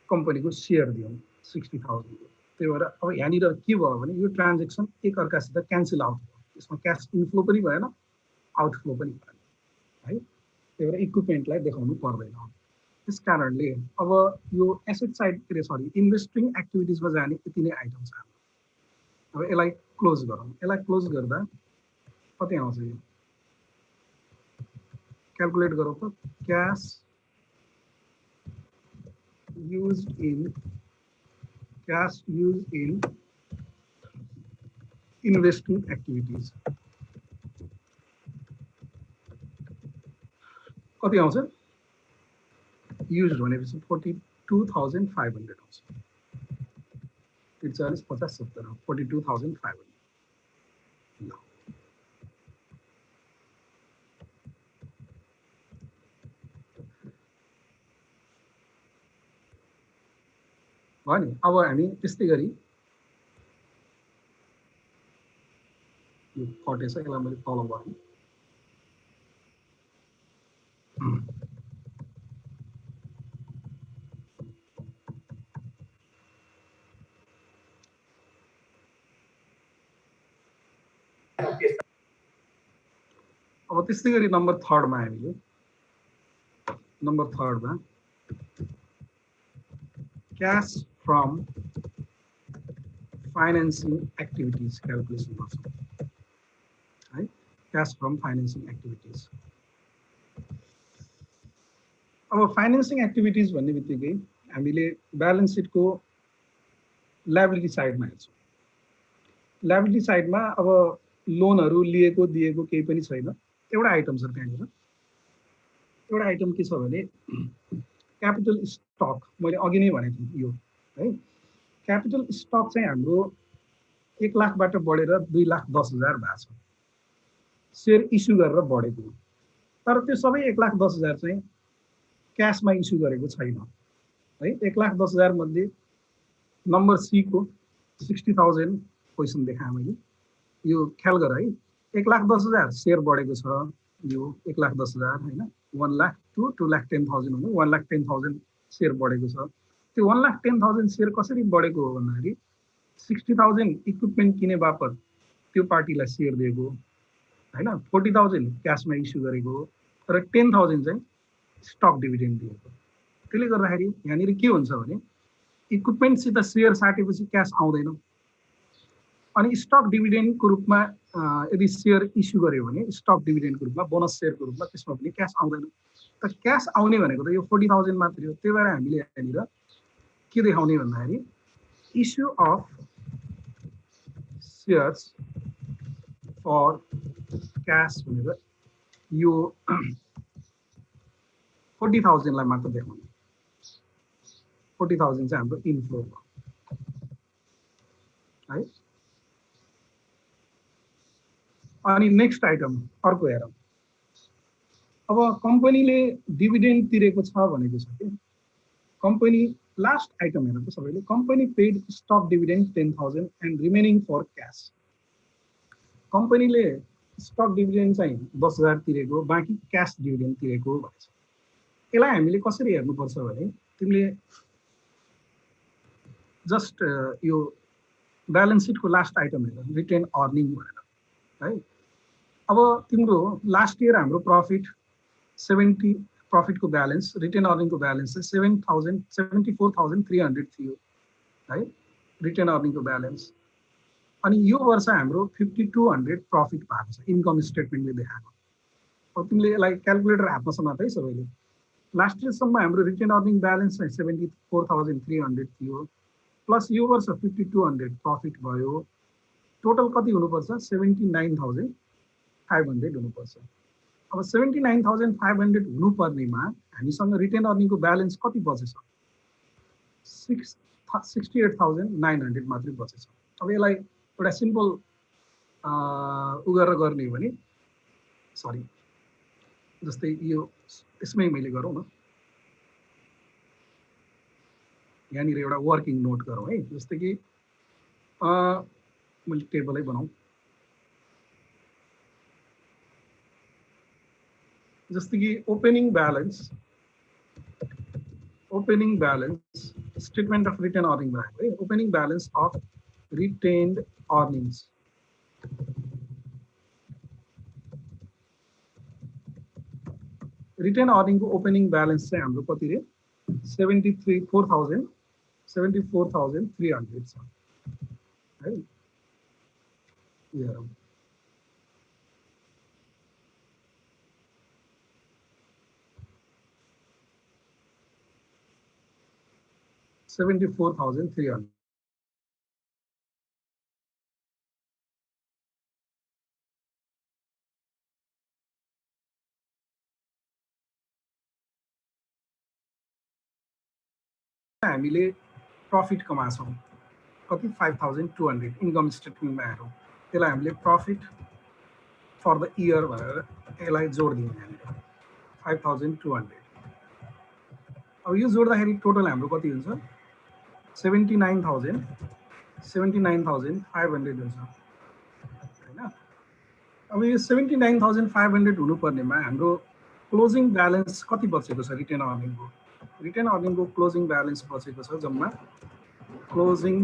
कम्पनीको शेयर दियौं 60,000 को त्यही भएर अब यहाँनिर के भयो भने यो ट्रान्ज्याक्सन एक अर्कासित क्यान्सल आउट भयो यसमा क्याश इनफ्लो पनि भएन आउटफ्लो पनि भएन है त्यही भएर इक्विपमेन्टलाई देखाउनु पर्दैन त्यस कारणले अब यो एसेट साइड के सरी इन्भेस्टिङ एक्टिभिटिजमा जाने यति नै आइटम छ अब यसलाई क्लोज गरौँ यसलाई क्लोज गर्दा कति आउँछ यो क्याल्कुलेट गरौँ त cash used in investing activities कति आउँछ युज्ड भनेपछि 42,500 आउँछ 40 50 70 42,500 ल भने अब हामी त्यस्तै गरी यो कटेछ यसलाई मैले तल गरेँ अब त्यस्तै गरी नम्बर 3 मा हामीले नम्बर 3 मा cash from financing activities calculation गर्छौं है cash from financing activities अब फाइनान्सिङ एक्टिभिटीज भन्ने बित्तिकै हामीले ब्यालेन्स सिटको लायबिलिटी साइडमा हेर्छौं लायबिलिटी साइडमा अब लोनहरु लिएको दिएको केही पनि छैन एउटा आइटम छ त्यहाँनिर एउटा आइटम के छ भने क्यापिटल स्टक मैले अघि नै भनेको थिएँ यो है क्यापिटल स्टक चाहिँ हाम्रो 1 लाखबाट बढेर 2,10,000 भएको छ शेयर इस्यु गरेर बढेको तर त्यो सबै 1,10,000 चाहिँ क्याशमा इस्यु गरेको छैन है 1,10,000 मध्ये नम्बर सी को 60,000 क्वेशन देखाएँ मैले यो ख्याल गर है 1,10,000 शेयर बढेको छ यो 1,10,000 हैन 1 लाख टु 2,10,000 हुनु 1,10,000 शेयर बढेको छ त्यो 1,10,000 शेयर कसरी बढेको हो भन्दाखेरि 60,000 इक्विपमेन्ट किने बापत त्यो पार्टीलाई शेयर दिएको हैन 40,000 क्याशमा इस्यु गरेको तर 10,000 चाहिँ स्टक डिभिडेन्ड दिएको त्यसले गर्दाखेरि यहाँनिर के हुन्छ भने इक्विपमेन्टसित सेयर साटेपछि क्यास आउँदैन अनि स्टक डिभिडेन्डको रूपमा यदि सेयर इस्यु गर्यो भने स्टक डिभिडेन्डको रूपमा बोनस सेयरको रूपमा त्यसमा पनि क्यास आउँदैन त क्यास आउने भनेको त यो 40,000 मात्रै हो त्यही भएर हामीले यहाँनिर के देखाउने भन्दाखेरि issue of shares for cash भनेर यो 40,000 लाई मात्र देखाउने 40,000 चाहिँ हाम्रो इनफ्लो हो है अनि नेक्स्ट आइटम अर्को हेरौँ अब कम्पनीले डिभिडेन्ड तिरेको छ भनेको छ के कम्पनी लास्ट आइटम हेर्नु त सबैले company paid stock dividend 10,000 and remaining for cash कम्पनीले स्टक डिभिडेन्ड चाहिँ 10,000 तिरेको बाँकी क्यास डिभिडेन्ड तिरेको भन्छ यसलाई हामीले कसरी हेर्नुपर्छ भने तिमीले जस्ट यो ब्यालेन्स सिटको लास्ट आइटम हेर रिटेन अर्निङ भनेर है अब तिम्रो लास्ट इयर हाम्रो प्रॉफिट 70 प्रॉफिटको ब्यालेन्स रिटेन अर्निङको ब्यालेन्स चाहिँ 74,300 थियो है रिटेन अर्निङको ब्यालेन्स अनि यो वर्ष हाम्रो 5,200 प्रॉफिट भएको छ इन्कम स्टेटमेन्टले देखाएको अब तिमीले यसलाई क्याल्कुलेटर हातमा समात है सबैले लास्ट इयरसम्म हाम्रो रिटेन अर्निङ ब्यालेन्स चाहिँ 74,300 थियो प्लस यो वर्ष 5,200 प्रॉफिट भयो टोटल कति हुनुपर्छ 79,500 हुनुपर्छ अब 79,500 हुनुपर्नेमा हामीसँग रिटेन अर्निङको ब्यालेन्स कति बचेछ 68,900 मात्रै बचेछ अब यसलाई एउटा सिम्पल उ गरेर गर्ने हो भने सरी जस्तै यो यसमै मैले गरौँ न यहाँनिर एउटा वर्किङ नोट गरौँ है जस्तै कि मैले टेबलै बनाऊँ जस्तै कि opening balance statement of retain earning भएको है opening balance of retained earnings retain अर्निङको ओपनिङ ब्यालेन्स चाहिँ हाम्रो कति रे 74,300 छ है हेरौँ 74,300 हामीले प्रॉफिट कमाछौँ कति 5,200 इन्कम स्टेटमेन्टमा हेरौँ त्यसलाई हामीले प्रॉफिट फर द इयर भनेर यसलाई जोड दियौँ यहाँनिर 5,200 अब यो जोड्दाखेरि टोटल हाम्रो कति हुन्छ 79,500 हुन्छ हैन अब यो 79,500 हुनुपर्नेमा हाम्रो क्लोजिङ ब्यालेन्स कति बचेको छ रिटेन अर्निङको क्लोजिङ ब्यालेन्स बचेको छ जम्मा closing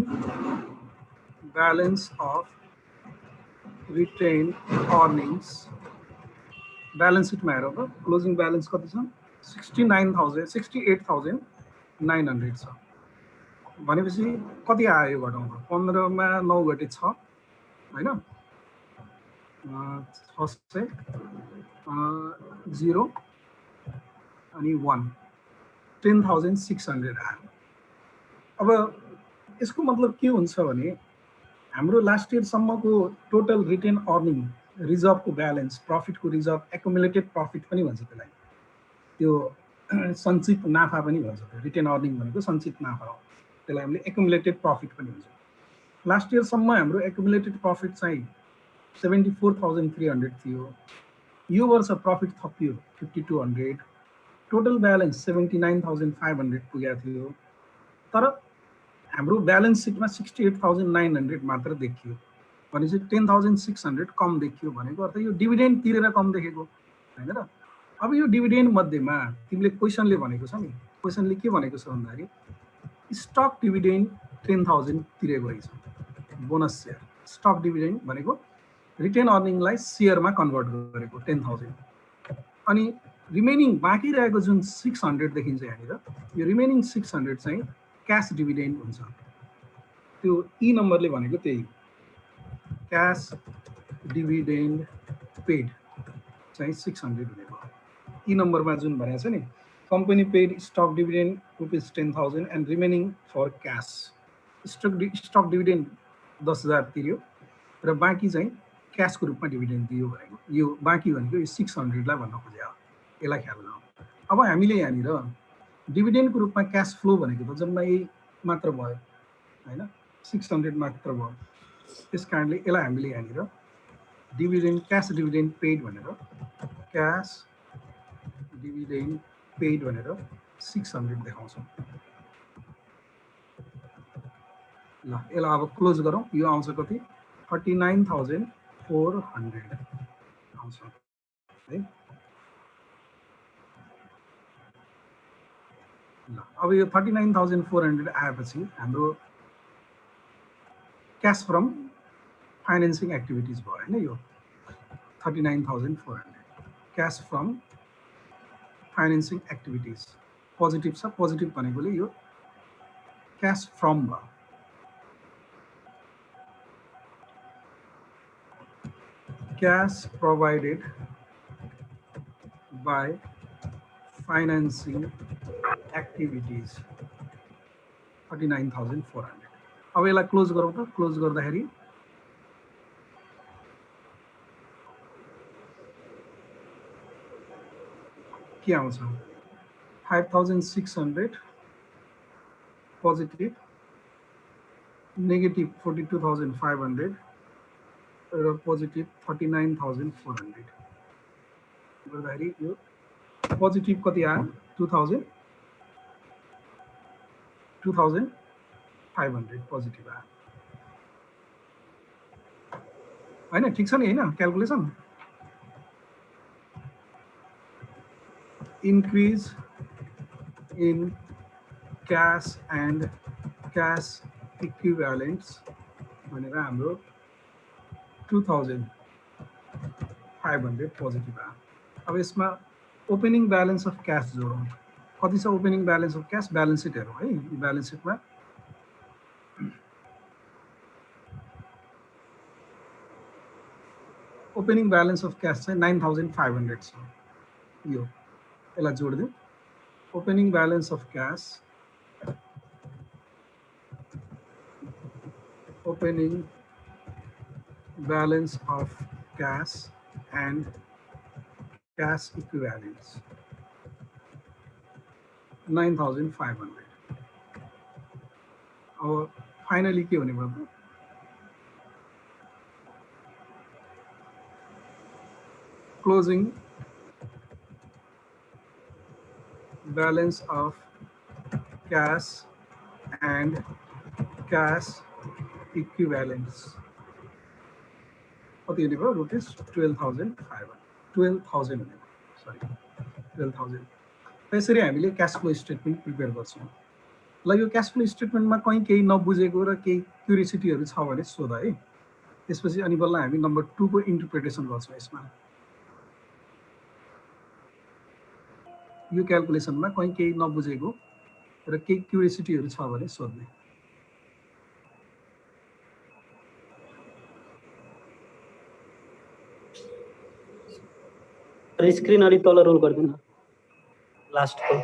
balance of retain earnings balance सिटमा हेरौँ त क्लोजिङ ब्यालेन्स कति छ 68,900 छ भनेपछि कति आयो यो घटाउँदा 15 मा 9 घटे 6 हैन 600 0 अनि 1 10,600 आयो अब यसको मतलब के हुन्छ भने हाम्रो लास्ट इयरसम्मको टोटल रिटेन अर्निङ रिजर्भको ब्यालेन्स प्रॉफिटको रिजर्भ एकुमुलेटेड प्रॉफिट पनि भन्छ त्यसलाई त्यो सञ्चित नाफा पनि भन्छ त्यो रिटेन अर्निङ भनेको सञ्चित नाफा हो त्यसलाई हामीले एकुमुलेटेड प्रॉफिट पनि भन्छ लास्ट इयरसम्म हाम्रो एकुमुलेटेड प्रॉफिट चाहिँ 74,300 थियो यो वर्ष प्रॉफिट थपियो 5,200 टोटल ब्यालेन्स 79,500 पुगेको थियो तर हाम्रो ब्यालेन्स सिटमा 68,900 मात्र देखियो भनेपछि 10,600 कम देखियो भनेको अर्थ यो डिभिडेन्ड तिरेर कम देखेको हैन र अब यो डिभिडेन्ड मध्येमा तिमीले क्वेशनले भनेको छ नि क्वेशनले के भनेको छ भन्दाखेरि स्टक डिभिडेन्ड 10,000 तिरेको रहेछ बोनस सेयर स्टक डिभिडेन्ड भनेको रिटेन अर्निङलाई सेयरमा कन्भर्ट गरेको 10,000 अनि रिमेनिङ बाँकी रहेको जुन 600 देखिन्छ यहाँनिर, यो रिमेनिङ 600 चाहिँ क्यास डिभिडेन्ड हुन्छ। त्यो ई नम्बरले भनेको त्यही हो, क्यास डिभिडेन्ड पेड चाहिँ 600 हुने भयो। ई नम्बरमा जुन भनेको छ नि, company paid stock dividend ₹10,000 and remaining for cash. Stock dividend 10,000 तिर्यो र बाँकी चाहिँ क्यासको रूपमा डिभिडेन्ड दियो भनेको, यो बाँकी भनेको यो 600लाई भन्न खोजे हो, यसलाई ख्याल गरौँ। अब हामीले यहाँनिर डिभिडेन्डको रूपमा क्यास फ्लो भनेको त जम्मा यही मात्र भयो होइन, 600 मात्र भयो। त्यस कारणले यसलाई हामीले यहाँनिर डिभिडेन्ड क्यास डिभिडेन्ड पेड भनेर, क्यास डिभिडेन्ड पेड भनेर 600 देखाउँछौँ। ल यसलाई अब क्लोज गरौँ। यो आउँछ कति, 39,400 आउँछ है। ल अब यो 39,400 आएपछि हाम्रो क्यास फ्रम फाइनेन्सिङ एक्टिभिटिज भयो होइन। यो 39,400 cash from financing activities positive छ। पोजिटिभ भनेकोले यो क्यास फ्रम भयो। Cash provided by financing activities 39,400। अब यसलाई क्लोज गरौँ त। क्लोज गर्दाखेरि के आउँछ, 5,600 पोजिटिभ, नेगेटिभ 42,500 र पोजिटिभ 39,400 गर्दाखेरि यो पोजिटिभ कति आयो, 2,500 पोजिटिभ आयो होइन। ठिक छ नि होइन calculation. Increase in cash and cash equivalents भनेर हाम्रो 2,500 पोजिटिभ आयो। अब यसमा ओपनिङ ब्यालेन्स अफ क्यास जोडौँ। कति छ opening balance of cash, balance sheet हेरौँ है। ब्यालेन्स सिटमा ओपनिङ ब्यालेन्स अफ क्यास चाहिँ 9,500 छ। यो यसलाई जोडिदिउँ। Opening balance of cash, opening balance of cash and cash equivalents 9,500। अब फाइनली के हुने भयो त, closing balance of cash and cash equivalents कति हुने भयो, ₹12,500 12,000 हुने भयो, सरी 12,000। त्यसरी हामीले क्यास फ्लो स्टेटमेन्ट प्रिपेयर गर्छौँ। ल यो क्यास फ्लो स्टेटमेन्टमा कहीँ केही नबुझेको र केही क्युरियोसिटीहरू छ भने सोध है। त्यसपछि अनि बल्ल हामी नम्बर 2 को इन्टरप्रिटेसन गर्छौँ। यसमा यो क्यालकुलेसनमा कहीँ केही नबुझेको र केही क्युरियोसिटीहरू छ भने सोध्ने। स्क्रिन अलि तल रोल गरिदिनु लास्टको।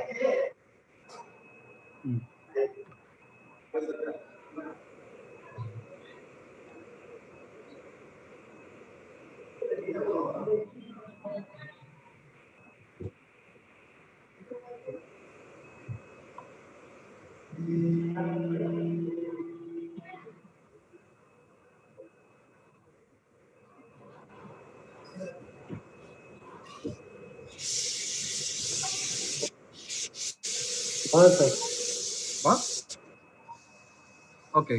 ओके।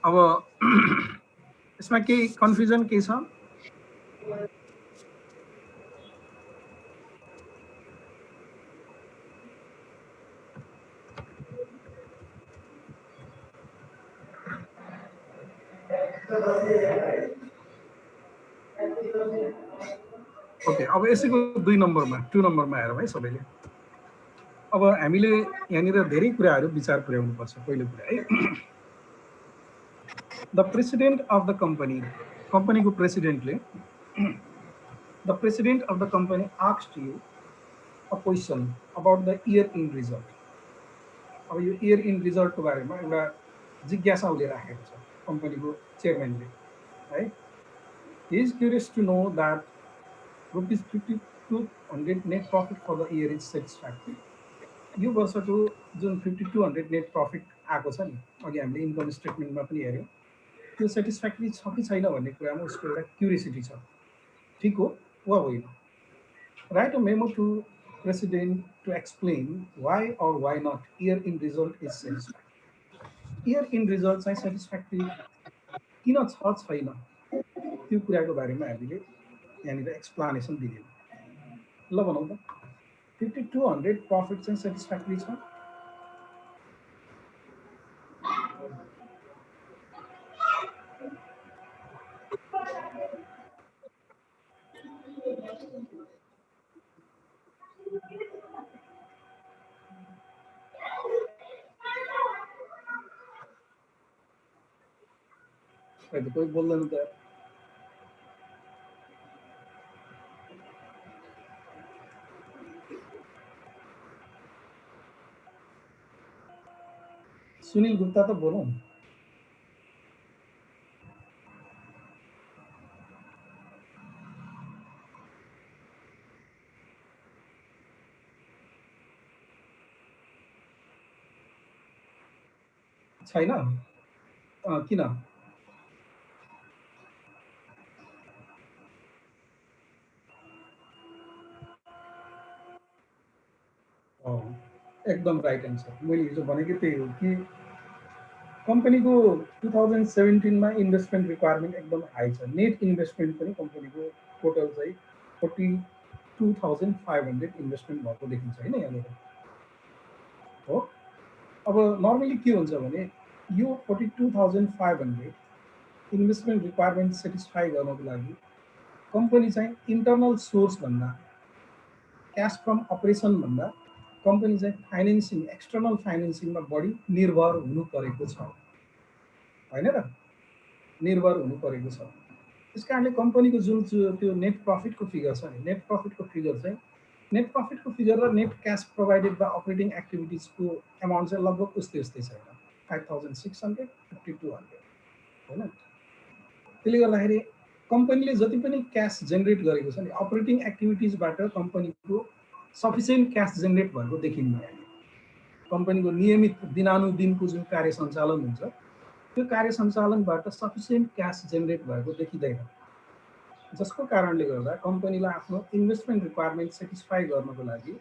अब यसमा केही कन्फ्युजन के छ? ओके, अब यसैको 2 नम्बरमा 2 नम्बरमा हेरौँ है सबैले। अब हामीले यहाँनिर धेरै कुराहरू विचार पुर्याउनुपर्छ। पहिलो कुरा है, the president of the company, कम्पनीको प्रेसिडेन्टले, the president of the company asked you a question about the year end result. अब यो इयर इन रिजल्टको बारेमा एउटा जिज्ञासा उसले राखेको छ कम्पनीको चेयरम्यानले है। He is curious to know that ₹5200 net profit for the year is satisfactory. यो वर्षको जुन 5200 नेट प्रफिट आएको छ नि, अघि हामीले इन्कम स्टेटमेन्टमा पनि हेऱ्यौँ, त्यो सेटिस्फ्याक्ट्री छ कि छैन भन्ने कुरामा उसको एउटा क्युरियोसिटी छ। ठिक हो वा होइन? Write a memo to president to explain why or why not year end result is satisfactory. Year end result चाहिँ सेटिस्फ्याक्ट्री किन छ छैन त्यो कुराको बारेमा हामीले यहाँनिर एक्सप्लानेसन दिँदैन। ल भनौँ त 5200 प्रफिट चाहिँ सेटिस्फ्याक्ट्री छ? कोही बोल्दैन त। सुनिल गुप्ता त बोलौँ। छैन? किन? एकदम राइट एन्सर। मैले हिजो भनेको त्यही हो कि कम्पनीको 2017मा इन्भेस्टमेन्ट रिक्वायरमेन्ट एकदम हाई छ। नेट इन्भेस्टमेन्ट पनि कम्पनीको टोटल चाहिँ 42,500 इन्भेस्टमेन्ट भएको देखिन्छ होइन यहाँनिर हो। अब नर्मली के हुन्छ भने यो 42,500 इन्भेस्टमेन्ट रिक्वायरमेन्ट सेटिस्फाई गर्नको लागि कम्पनी चाहिँ इन्टरनल सोर्स भन्दा, क्यास फ्रम अपरेसन भन्दा कम्पनी चाहिँ फाइनेन्सिङ, एक्सटर्नल फाइनेन्सिङमा बढी निर्भर हुनु परेको छ होइन र? निर्भर हुनु परेको छ। त्यस कारणले कम्पनीको जुन त्यो नेट प्रफिटको फिगर छ नि, नेट प्रफिटको फिगर चाहिँ, नेट प्रफिटको फिगर र net cash provided by operating एक्टिभिटिजको एमाउन्ट चाहिँ लगभग उस्तै छैन, 5600 5200 होइन। त्यसले गर्दाखेरि कम्पनीले जति पनि क्यास जेनेरेट गरेको छ नि, अपरेटिङ एक्टिभिटिजबाट कम्पनीको सफिसियन्ट क्यास जेनेरेट भएको देखिन्न। कम्पनीको नियमित दिनानुदिनको जुन कार्य सञ्चालन हुन्छ त्यो कार्य सञ्चालनबाट सफिसियन्ट क्यास जेनेरेट भएको देखिँदैन, जसको कारणले गर्दा कम्पनीलाई आफ्नो इन्भेस्टमेन्ट रिक्वायरमेन्ट सेटिस्फाई गर्नको लागि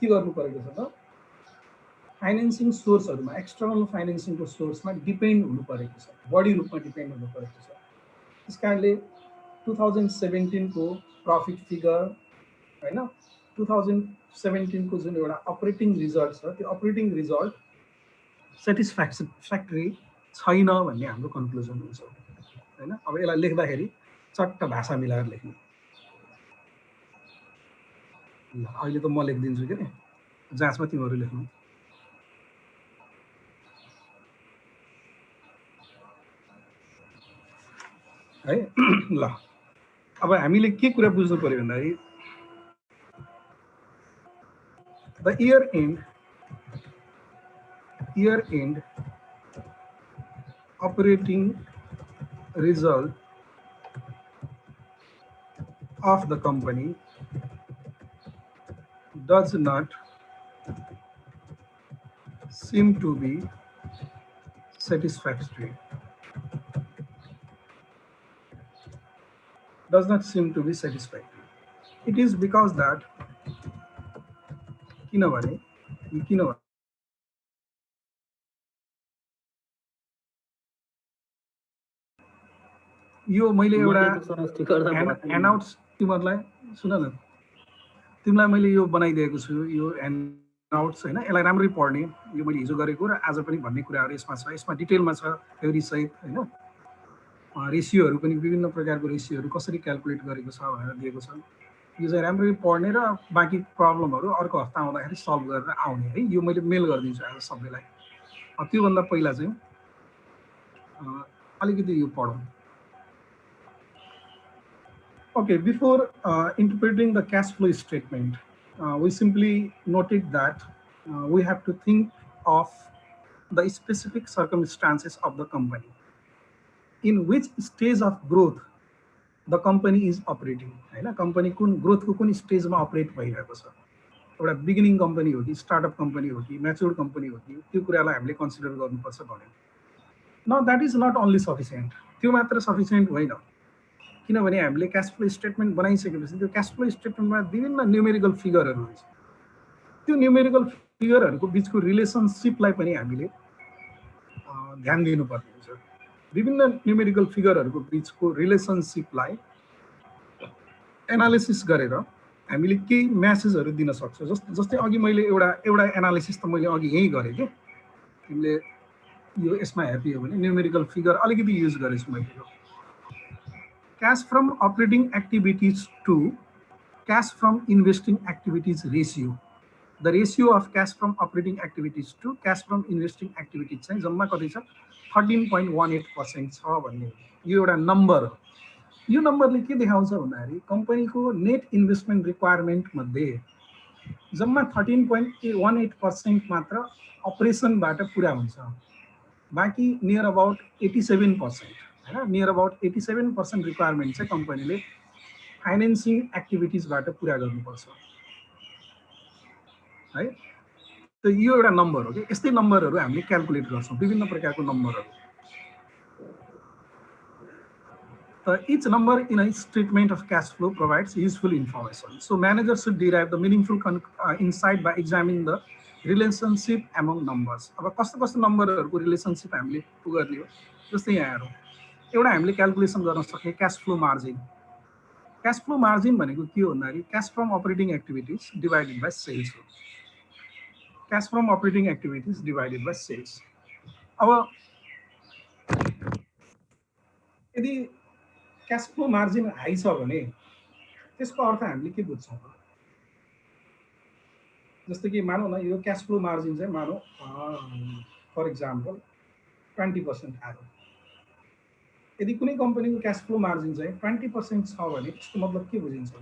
के गर्नु परेको छ त, फाइनेन्सिङ सोर्सहरूमा, एक्सटर्नल फाइनेन्सिङको सोर्समा डिपेन्ड हुनु परेको छ, बढी रूपमा डिपेन्ड हुनु परेको छ। त्यस कारणले 2017 को प्रफिट फिगर होइन, 2017 को जुन एउटा अपरेटिङ रिजल्ट छ त्यो अपरेटिङ रिजल्ट सेटिस्फ्याक्ट्री छैन भन्ने हाम्रो कन्क्लुजन हुन्छ होइन। अब यसलाई लेख्दाखेरि चट्ट भाषा मिलाएर लेख्नु। ल अहिले त म लेखिदिन्छु के अरे, जाँचमा तिमीहरू लेख्नु है। ल अब हामीले के कुरा बुझ्नु पर्यो भन्दाखेरि the year and operating result of the company does not seem to be satisfactory. Does not seem to be satisfactory. It is because that यो मैले एउटा ह्यान्डआउट्स तिमीहरूलाई सुन न, तिमीलाई मैले यो बनाइदिएको छु, यो ह्यान्डआउट्स होइन, यसलाई राम्ररी पढ्ने। यो मैले हिजो गरेको र आज पनि भन्ने कुराहरू यसमा छ, यसमा डिटेलमा छ थ्योरी सहित होइन। रेसियोहरू पनि विभिन्न प्रकारको रेसियोहरू कसरी क्याल्कुलेट गरेको छ भनेर दिएको छ। यो चाहिँ राम्ररी पढ्ने र बाँकी प्रब्लमहरू अर्को हप्ता आउँदाखेरि सल्भ गरेर आउने है। यो मैले मेल गरिदिन्छु आज सबैलाई। त्योभन्दा पहिला चाहिँ अलिकति यो पढौँ। Okay, before interpreting the cash flow statement, we simply noted that we have to think of the specific circumstances of the company. In which stage of growth the company is operating, हैन? company कुन growth को कुन stage मा operate भइरहेको छ। एउटा beginning company हो कि startup company हो कि matured company हो कि त्यो कुरालाई हामीले consider गर्नुपर्छ भन्यो। Now that is not only sufficient, त्यो मात्र sufficient होइन। किनभने हामीले क्याश फ्लो स्टेटमेन्ट बनाइसकेपछि त्यो क्याश फ्लो स्टेटमेन्टमा विभिन्न न्युमेरिकल फिगरहरू हुन्छ। त्यो न्युमेरिकल फिगरहरूको बिचको रिलेसनसिपलाई पनि हामीले ध्यान दिनुपर्ने हुन्छ। विभिन्न न्युमेरिकल फिगरहरूको बिचको रिलेसनसिपलाई एनालिसिस गरेर हामीले केही म्यासेजहरू दिन सक्छौँ। जस्तै अघि मैले एउटा एनालिसिस त मैले अघि यही गरेँ कि तिमीले यो यसमा ह्याप्पी हो भने न्युमेरिकल फिगर अलिकति युज गरेछु मैले। Cash from operating activities to cash from investing activities ratio. The ratio of cash from operating activities to cash from investing activities चाहिँ जम्मा कति छ 13.18% छ भन्ने यो एउटा नम्बर हो। यो नम्बरले के देखाउँछ भन्दाखेरि कम्पनीको नेट इन्भेस्टमेन्ट रिक्वायरमेन्ट मध्ये जम्मा 13.18% मात्र अपरेसनबाट पुरा हुन्छ। बाँकी नियर अबाउट 87% हैन, नियर अबाउट 87% रिक्वायरमेन्ट चाहिँ कम्पनीले फाइनेन्सिङ एक्टिभिटिजबाट पुरा गर्नुपर्छ है। त यो एउटा नम्बर हो कि यस्तै नम्बरहरू हामीले क्याल्कुलेट गर्छौँ, विभिन्न प्रकारको नम्बरहरू। त each number in a statement of cash flow provides useful information. So managers should derive the meaningful insight by examining the relationship among numbers. अब कस्तो कस्तो नम्बरहरूको रिलेसनसिप हामीले गर्ने हो, जस्तै यहाँ हेरौँ। एउटा हामीले क्याल्कुलेसन गर्न सक्ने cash flow margin. Cash flow margin भनेको के हो भन्दाखेरि cash from operating activities divided by sales हो। Cash from operating activities divided by sales. अब यदि क्याश फ्लो मार्जिन हाई छ भने त्यसको अर्थ हामीले के बुझ्छौँ? जस्तै कि मानौँ न यो क्याश फ्लो मार्जिन चाहिँ मानौँ फर इक्जाम्पल 20% आयो। यदि कुनै कम्पनीको क्याश फ्लो मार्जिन चाहिँ 20% छ भने त्यसको मतलब के बुझिन्छ त?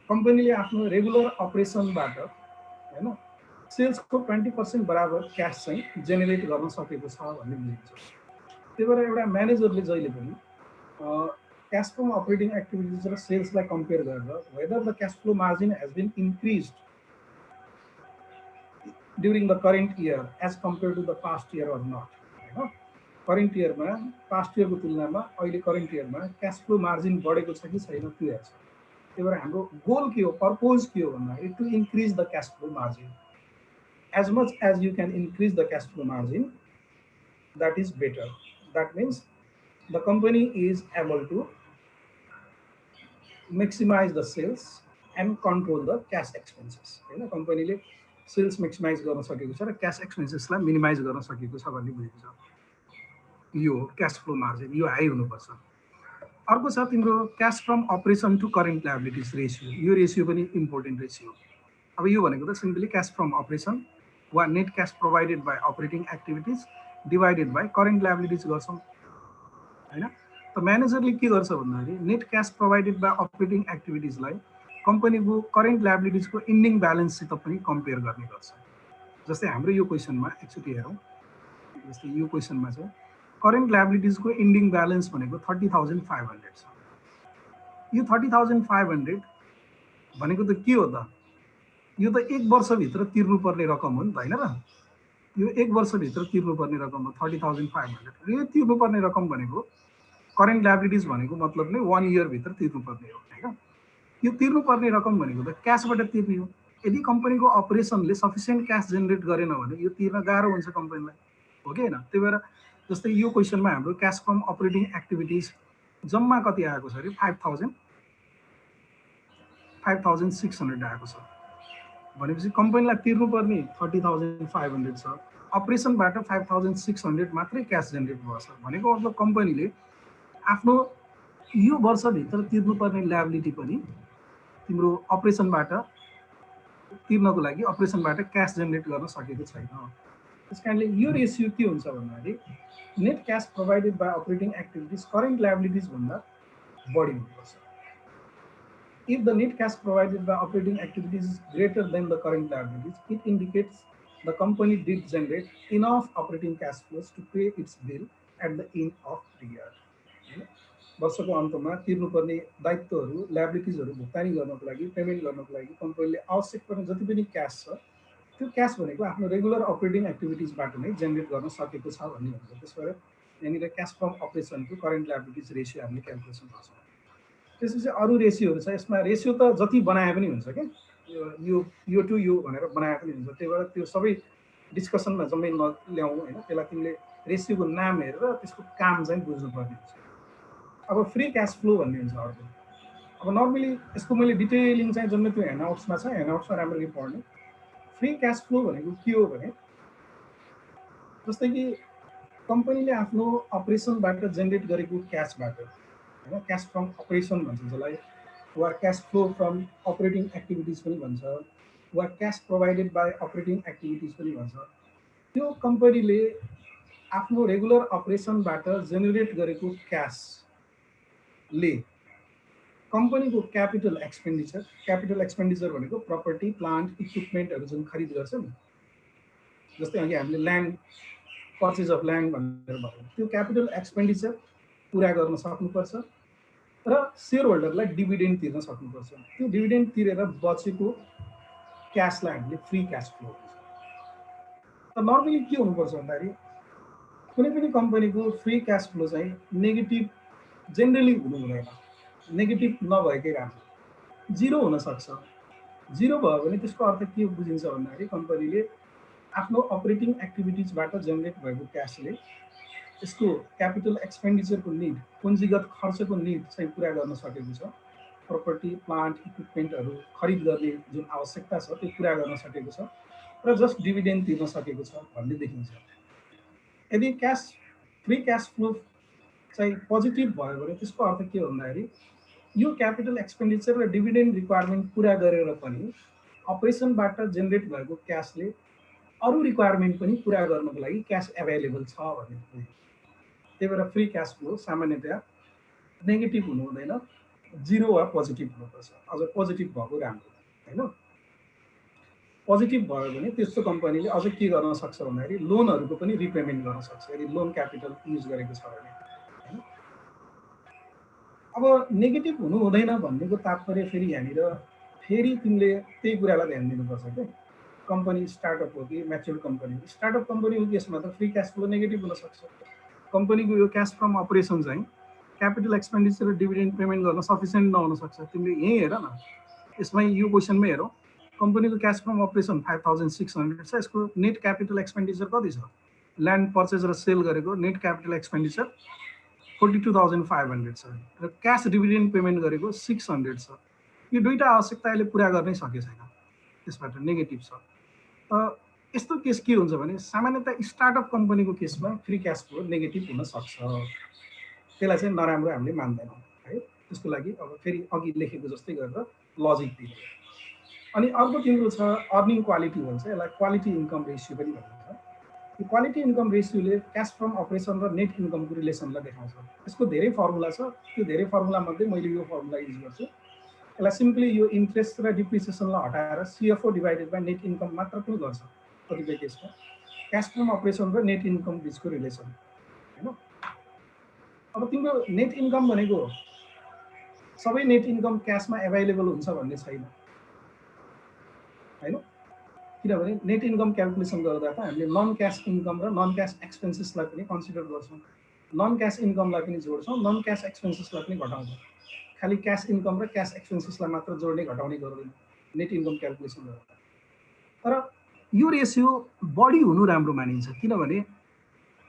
कम्पनीले आफ्नो रेगुलर अपरेसनबाट हैन सेल्सको 20% बराबर क्यास चाहिँ जेनेरेट गर्न सकेको छ भन्ने बुझिन्छ। त्यही भएर एउटा म्यानेजरले जहिले पनि क्याश फ्रम अपरेटिङ एक्टिभिटिज र सेल्सलाई कम्पेयर गरेर whether the cash flow margin has been increased during the current year as compared to the past year or not, हैन करेन्ट इयरमा पास्ट इयरको तुलनामा अहिले करेन्ट इयरमा क्याश फ्लो मार्जिन बढेको छ कि छैन त्यो हेर्छ। त्यही भएर हाम्रो गोल के हो, पर्पोज के हो भन्दाखेरि to increase the cash flow margin. As much as you can increase the cash flow margin that is better. That means the company is able to maximize the sales and control the cash expenses, हैन कम्पनीले sales maximise गर्न सकेको छ र cash एक्सपेन्सेसलाई minimise गर्न सकेको छ भन्ने बुझिन्छ। यो क्याश फ्लो मार्जिन यो हाई हुनुपर्छ। अर्को छ तिम्रो cash from operation to current liabilities ratio. यो रेसियो पनि इम्पोर्टेन्ट रेसियो। अब यो भनेको त सिम्पली क्याश फ्रम अपरेसन वा net cash provided by operating activities divided by current liabilities गर्छौँ, हैन। त म्यानेजरले के गर्छ भन्दाखेरि net cash provided by operating एक्टिभिटिजलाई कम्पनीको करेन्ट लायबिलिटिजको इन्डिङ ब्यालेन्ससित पनि कम्पेयर गर्ने गर्छ। जस्तै हाम्रो यो क्वेसनमा एकचोटि हेरौँ। जस्तै यो क्वेसनमा चाहिँ करेन्ट लायबिलिटिजको इन्डिङ ब्यालेन्स भनेको 30,500 छ। यो 30,500 भनेको त के हो त? यो त एक वर्षभित्र तिर्नुपर्ने रकम हो नि त, हैन र? यो एक वर्षभित्र तिर्नुपर्ने रकम हो 30,500। र यो तिर्नुपर्ने रकम भनेको करेन्ट लायबिलिटिज भनेको मतलब नै 1 इयरभित्र तिर्नुपर्ने हो, हैन? यो तिर्नुपर्ने रकम भनेको त क्याशबाट तिर्ने हो। यदि कम्पनीको अपरेसनले सफिसियन्ट क्याश जेनेरेट गरेन भने यो तिर्न गाह्रो हुन्छ कम्पनीलाई, हो कि हैन? त्यही भएर जस्तै यो क्वेसनमा हाम्रो क्याश फ्रम अपरेटिङ एक्टिभिटिज जम्मा कति आएको छ अरे 5,600 आएको छ भनेपछि कम्पनीलाई तिर्नुपर्ने 30,500 छ। अपरेसनबाट 5,600 मात्रै क्याश जेनेरेट भएको छ भनेको मतलब कम्पनीले आफ्नो यो वर्षभित्र तिर्नुपर्ने ल्याबिलिटी पनि तिम्रो अपरेसनबाट तिर्नको लागि अपरेसनबाट क्यास जेनेरेट गर्न सकेको छैन। त्यस कारणले यो रेसियो के हुन्छ भन्दाखेरि net cash provided by operating activities current liabilities भन्दा बढी हुनुपर्छ। If the net cash provided by operating activities is greater than the current liabilities, it indicates the company did generate enough operating cash flows to pay its bill at the end of the year. वर्षको अन्तमा तिर्नुपर्ने दायित्वहरू ल्याबिलिटिजहरू भुक्तानी गर्नको लागि payment गर्नको लागि कम्पनीले आवश्यक पर्ने जति पनि क्यास छ त्यो क्यास भनेको आफ्नो रेगुलर अपरेटिङ एक्टिभिटिजबाट नै जेनेरेट गर्न सकेको छ भन्ने हुन्छ। त्यसबाट यहाँनिर क्यास फ्रम अपरेसनको करेन्ट ल्याबिलिटिज रेसियो हामीले क्यालकुलेसन गर्छौँ। त्यसपछि अरू रेसियोहरू छ, यसमा रेसियो त जति बनाए पनि हुन्छ क्या, यो टु यो भनेर बनाए पनि हुन्छ। त्यही भएर त्यो सबै डिस्कसनमा जम्मै नल्याउँ होइन, त्यसलाई तिमीले रेसियोको नाम हेरेर त्यसको काम चाहिँ बुझ्नुपर्ने हुन्छ। अब फ्री क्यास फ्लो भन्ने हुन्छ अर्को। अब नर्मली यसको मैले डिटेलिङ चाहिँ जम्मै त्यो ह्यान्डआउट्समा छ, ह्यान्डआउट्समा राम्ररी पढ्ने। फ्री क्यास फ्लो भनेको के हो भने जस्तै कि कम्पनीले आफ्नो अपरेसनबाट जेनेरेट गरेको क्यासबाट होइन, क्यास फ्रम अपरेसन भन्छ जसलाई, वा cash flow from operating activities पनि भन्छ, वा cash provided by operating activities पनि भन्छ। त्यो कम्पनीले आफ्नो रेगुलर अपरेसनबाट जेनेरेट गरेको क्यासले कम्पनीको क्यापिटल एक्सपेन्डिचर भनेको प्रपर्टी प्लान्ट इक्विपमेन्टहरू जुन खरिद गर्छ नि, जस्तै अघि हामीले ल्यान्ड पर्चेज अफ ल्यान्ड भनेर भन्यौँ, त्यो क्यापिटल एक्सपेन्डिचर पुरा गर्न सक्नुपर्छ र सेयर होल्डरलाई डिभिडेन्ड तिर्न सक्नुपर्छ। त्यो डिभिडेन्ड तिरेर बचेको क्यासलाई हामीले फ्री क्यास फ्लो भन्छ। त नर्मली के हुनुपर्छ भन्दाखेरि कुनै पनि कम्पनीको फ्री क्यास फ्लो चाहिँ नेगेटिभ जेनरली हुनु हुँदैन, नेगेटिभ नभएकै राम्रो, जिरो हुनसक्छ। जिरो भयो भने त्यसको अर्थ के बुझिन्छ भन्दाखेरि कम्पनीले आफ्नो अपरेटिङ एक्टिभिटिजबाट जेनेरेट भएको क्यासले यसको क्यापिटल एक्सपेन्डिचरको निड, पुँजीगत खर्चको निड चाहिँ पुरा गर्न सकेको छ, प्रपर्टी प्लान्ट इक्विपमेन्टहरू खरिद गर्ने जुन आवश्यकता छ त्यो पुरा गर्न सकेको छ र जस्ट डिभिडेन्ड तिर्न सकेको छ भन्ने देखिन्छ। यदि फ्री क्यास फ्लो चाहिँ पोजिटिभ भयो भने त्यसको अर्थ के हो भन्दाखेरि यो क्यापिटल एक्सपेन्डिचर र डिभिडेन्ड रिक्वायरमेन्ट पुरा गरेर पनि अपरेसनबाट जेनेरेट भएको क्यासले अरू रिक्वायरमेन्ट पनि पुरा गर्नको लागि क्यास एभाइलेबल छ भन्ने। त्यही भएर फ्री क्यास फ्लो सामान्यतया नेगेटिभ हुनु हुँदैन, जिरो वा पोजिटिभ हुनुपर्छ। अझ पोजिटिभ भएको राम्रो होइन। पोजिटिभ भयो भने त्यस्तो कम्पनीले अझ के गर्न सक्छ भन्दाखेरि लोनहरूको पनि रिपेमेन्ट गर्न सक्छ यदि लोन क्यापिटल युज गरेको छ भने होइन। अब नेगेटिभ हुनु हुँदैन भन्नेको तात्पर्य फेरि यहाँनिर फेरि तिमीले त्यही कुरालाई ध्यान दिनुपर्छ क्या। कम्पनी स्टार्टअप हो कि म्याच्योर कम्पनी, स्टार्टअप कम्पनी हो यसमा त फ्री क्यास फ्लो नेगेटिभ हुनसक्छ। कम्पनीको यो क्यास फ्रम अपरेसन चाहिँ क्यापिटल एक्सपेन्डिचर र डिभिडेन्ड पेमेन्ट गर्न सफिसियन्ट नहुन सक्छ। तिमीले यहीँ हेर न, यसमै यो क्वेसनमै हेरौँ, कम्पनीको क्यास फ्रम अपरेसन 5600 छ, यसको नेट क्यापिटल एक्सपेन्डिचर कति छ? ल्यान्ड पर्चेज र सेल गरेको नेट क्यापिटल एक्सपेन्डिचर 42,500 छ र क्यास डिभिडेन्ड पेमेन्ट गरेको 600 छ। यो दुईवटा आवश्यकता अहिले पुरा गर्नै सकेको छैन, त्यसबाट नेगेटिभ छ। यस्तो केस के हुन्छ भने सामान्यतः स्टार्टअप कम्पनीको केसमा फ्री क्यास फ्लो नेगेटिभ हुनसक्छ। त्यसलाई चाहिँ नराम्रो हामीले मान्दैनौँ है। त्यसको लागि अब फेरि अघि लेखेको जस्तै गरेर लजिक दिनु। अनि अर्को तिम्रो छ अर्निङ क्वालिटी भन्छ, यसलाई क्वालिटी इन्कम रेसियो पनि भनिन्छ। यो क्वालिटी इन्कम रेसियोले क्यास फ्रम अपरेसन र नेट इन्कमको रिलेसनलाई देखाउँछ। यसको धेरै फर्मुला छ, त्यो धेरै फर्मुला मध्ये मैले यो फर्मुला युज गर्छु। यसलाई सिम्पली यो इन्ट्रेस्ट र डिप्रिसिएसनलाई हटाएर CFO divided by net income मात्र पनि गर्छ कतिपय केसमा, क्यास फ्रम अपरेसन र नेट इन्कम बिचको रिलेसन होइन। अब तिम्रो नेट इन्कम भनेको सबै नेट इन्कम क्यासमा एभाइलेबल हुन्छ भन्ने छैन होइन। किनभने नेट इन्कम क्यालकुलेसन गर्दा त हामीले नन क्यास इन्कम र नन क्यास एक्सपेन्सेसलाई पनि कन्सिडर गर्छौँ, नन क्यास इन्कमलाई पनि जोड्छौँ, नन क्यास एक्सपेन्सेसलाई पनि घटाउँछौँ। खालि क्यास इन्कम र क्यास एक्सपेन्सेसलाई मात्र जोड्ने घटाउने गर्दैन नेट इन्कम क्यालकुलेसन गर्दा। तर यो रेसियो बढी हुनु राम्रो मानिन्छ, किनभने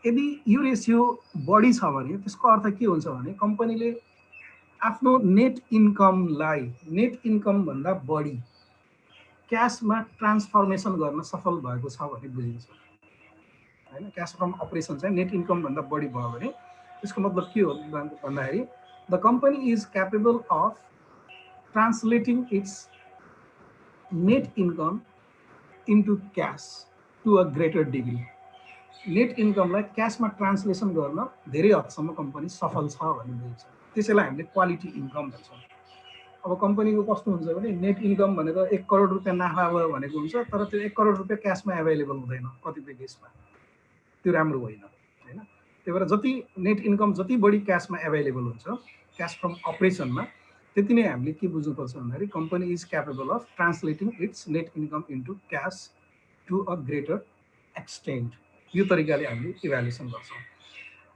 यदि यो रेसियो बढी छ भने त्यसको अर्थ के हुन्छ भने कम्पनीले आफ्नो नेट इन्कमलाई नेट इन्कमभन्दा बढी क्यासमा ट्रान्सफर्मेसन गर्न सफल भएको छ भन्ने बुझिन्छ होइन। क्यास फ्रम अपरेसन चाहिँ नेट इन्कमभन्दा बढी भयो भने यसको मतलब के हो भन्दाखेरि the company is capable of translating its net income into cash to a greater degree. Net इन्कमलाई क्यासमा ट्रान्सलेसन गर्न धेरै हदसम्म कम्पनी सफल छ भन्ने बुझ्छ। त्यसैलाई हामीले क्वालिटी इन्कम भन्छौँ। अब कम्पनीको कस्तो हुन्छ भने नेट इन्कम भनेको 1 करोड रुपियाँ नाफा भयो भनेको हुन्छ, तर त्यो 1 करोड रुपियाँ क्यासमा एभाइलेबल हुँदैन कतिपय केसमा, त्यो राम्रो होइन होइन। त्यही भएर जति नेट इन्कम जति बढी क्यासमा एभाइलेबल हुन्छ क्यास फ्रम अपरेसनमा, त्यति नै हामीले के बुझ्नुपर्छ भन्दाखेरि company is capable of translating its net income into cash to a greater extent. यो तरिकाले हामीले इभ्यालुएसन गर्छौँ।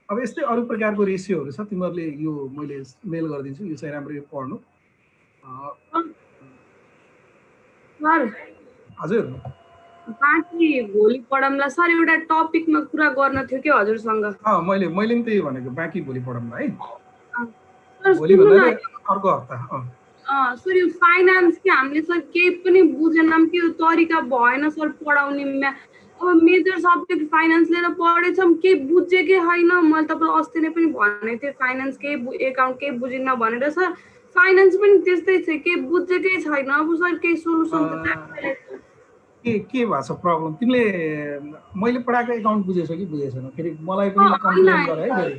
अब यस्तै अरू प्रकारको रेसियोहरू छ, तिमीहरूले यो मैले मेल गरिदिन्छु, यो चाहिँ राम्ररी पढ्नु। हजुर बाँकी भोलि पढौँला सर। एउटा टपिकमा कुरा गर्न थियो कि हजुरसँग। मैले पनि त्यही भनेको, बाँकी भोलि पढौँला है। सर भोलि भन्दा अर्को हप्ता। सर यो फाइनान्स कि हामीले सर केही पनि बुझेनौँ कि यो तरिका भएन सर पढाउनेमा। अब मेजर सब्जेक्ट फाइनान्स लिएर पढेछौँ, केही बुझेकै छैन। मैले तपाईँलाई अस्ति नै पनि भनेको थिएँ फाइनान्स केही एकाउन्ट केही बुझिनँ भनेर। सर फाइनान्स पनि त्यस्तै छ, केही बुझेकै छैन। अब सर केही सोल्युसन के भएको छ प्रब्लम? तिमीले मैले पढाएको एकाउन्ट बुझेछौ कि बुझेछौ? फेरि मलाई पनि कम्प्लेन गर है फेरि।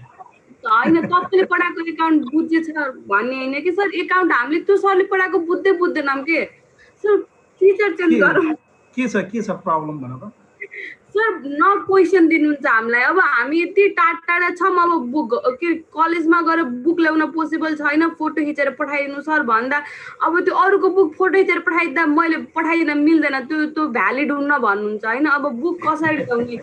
होइन, तपाईँले पढाएको एकाउन्ट बुझेछ भन्ने होइन कि सर। एकाउन्ट हामीले त्यो सरले पढाएको बुझ्दैनौँ कि सर। टिचर चेन्ज गरौँ। के छ प्रब्लम भन त सर। न क्वेसन दिनुहुन्छ हामीलाई। अब हामी यति टाढा छौँ, अब बुक के कलेजमा गएर बुक ल्याउन पोसिबल छैन, फोटो खिचेर पठाइदिनु सर भन्दा। अब त्यो अरूको बुक फोटो खिचेर पठाइदिँदा मैले पठाइदिँदा मिल्दैन, त्यो भ्यालिड हुन्न भन्नुहुन्छ होइन। अब बुक कसरी ल्याउने?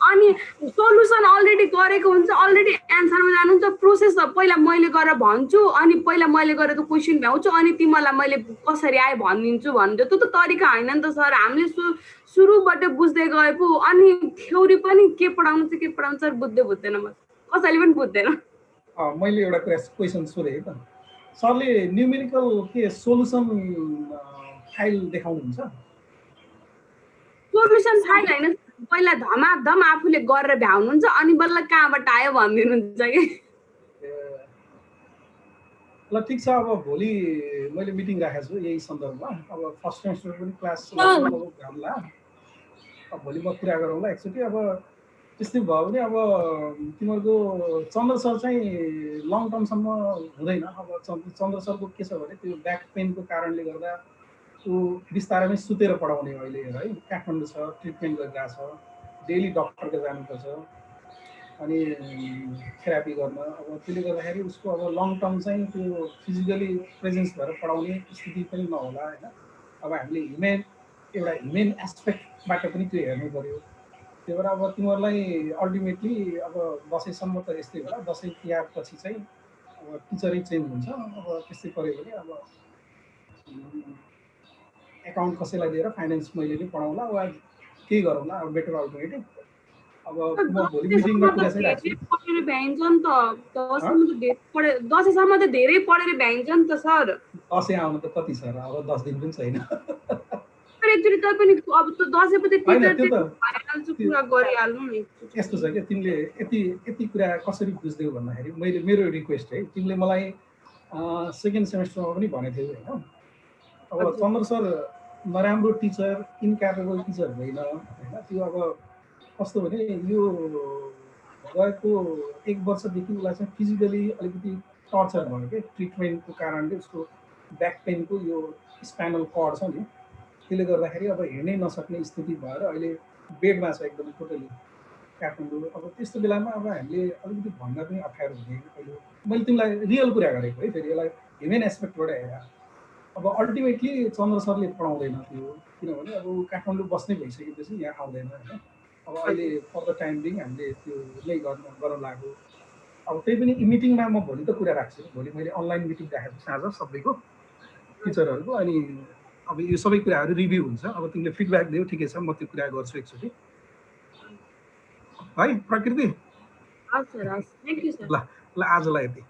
अनि सोल्युसन अलरेडी गरेको हुन्छ, अलरेडी एन्सरमा जानुहुन्छ। प्रोसेस पहिला मैले गरेर भन्छु, अनि पहिला मैले गरेर त्यो क्वेसन भ्याउँछु, अनि तिमीलाई मैले कसरी आयो भनिदिन्छु भन्छ। त्यो त तरिका होइन नि त सर। हामीले सुरुबाट बुझ्दै गए पो, अनि थ्योरी पनि के पढाउनु सर बुझ्दैन, कसैले पनि बुझ्दैन। मैले एउटा क्वेसन सोधेँ है त, सरले न्युमेरिकल के सोल्युसन फाइल देखाउनुहुन्छ? सोल्युसन फाइल होइन, पहिला धमाधम आफूले गरेर भ्याउनुहुन्छ, अनि बल्ल कहाँबाट आयो भनिदिनुहुन्छ कि। ल ठिक छ। अब भोलि मैले मिटिङ राखेको छु यही सन्दर्भमा। अब फर्स्ट सेमेस्टर पनि क्लास भ्याउँला। अब भोलि म कुरा गरौँला एकचोटि। अब त्यस्तै भयो भने अब तिमीहरूको चन्द्र सर चाहिँ लङ टर्मसम्म हुँदैन। अब चन्द्र सरको के छ भने त्यो ब्याक पेनको कारणले गर्दा ऊ बिस्तारमै सुतेर पढाउने अहिले है। काठमाडौँ छ, ट्रिटमेन्ट गरिरहेको छ, डेली डक्टरको जानुपर्छ, अनि थेरापी गर्न। अब त्यसले गर्दाखेरि उसको अब लङ टर्म चाहिँ त्यो फिजिकली प्रेजेन्स भएर पढाउने स्थिति पनि नहोला होइन। अब हामीले ह्युमेन एस्पेक्टबाट पनि त्यो हेर्नु पऱ्यो। त्यही भएर अब तिमीहरूलाई अल्टिमेटली अब दसैँसम्म त यस्तै होला। दसैँ तिहार पछि चाहिँ अब टिचरै चेन्ज हुन्छ। अब त्यस्तै पऱ्यो भने अब एकाउन्ट कसैलाई दिएर फाइनेन्स मैले नै पढाउँला वा केही गरौँला। अब बेटर अल्टरनेटिभ। अब म भोलि मिटिङमा कुरा चाहिँ राख्छु। पढेर भ्याइन्छ नि त, दसैँसम्म त धेरै पढेर भ्याइन्छ नि त सर। दसैँ आउनु त कति छ र? अब 10 दिन पनि छैन। एकचोटि त पनि अब त दसैँपछि कुरा गरिहाल्नु नि। यस्तो छ क्या, तिमीले यति कुरा कसरी बुझ्दैौ भन्दाखेरि मेरो रिक्वेस्ट है, तिमीले मलाई सेकेन्ड सेमेस्टरमा पनि भनेको थियौ होइन। अब चन्द्र सर नराम्रो टिचर, इनक्यापेबल टिचर होइन होइन। त्यो अब कस्तो भने यो गएको 1 वर्षदेखि उसलाई चाहिँ फिजिकली अलिकति टर्चर भयो कि ट्रिटमेन्टको कारणले। उसको ब्याक पेनको यो स्पाइनल कर्ड छ नि, त्यसले गर्दाखेरि अब हिँड्नै नसक्ने स्थिति भएर अहिले बेडमा छ एकदमै टोटली काठमाडौँ। अब त्यस्तो बेलामा अब हामीले अलिकति भन्न पनि अप्ठ्यारो हुने। अहिले मैले तिमीलाई रियल कुरा गरेको है, फेरि यसलाई ह्युमेन एस्पेक्टबाट हेर। अब अल्टिमेटली चन्द्र सरले पढाउँदैन त्यो, किनभने अब काठमाडौँ बस्नै भइसकेपछि यहाँ आउँदैन होइन। अब अहिले फर द टाइम बिङ हामीले त्यो नै गर्न लाग्यो। अब त्यही पनि मिटिङमा म भोलि त कुरा राख्छु। भोलि मैले अनलाइन मिटिङ राखेको साँझ सबैको टिचरहरूको। अनि अब यो सबै कुराहरू रिभ्यू हुन्छ। अब तिमीले फिडब्याक दियो, ठिकै छ, म त्यो कुरा गर्छु एकचोटि है प्रकृति। ल आजलाई यति।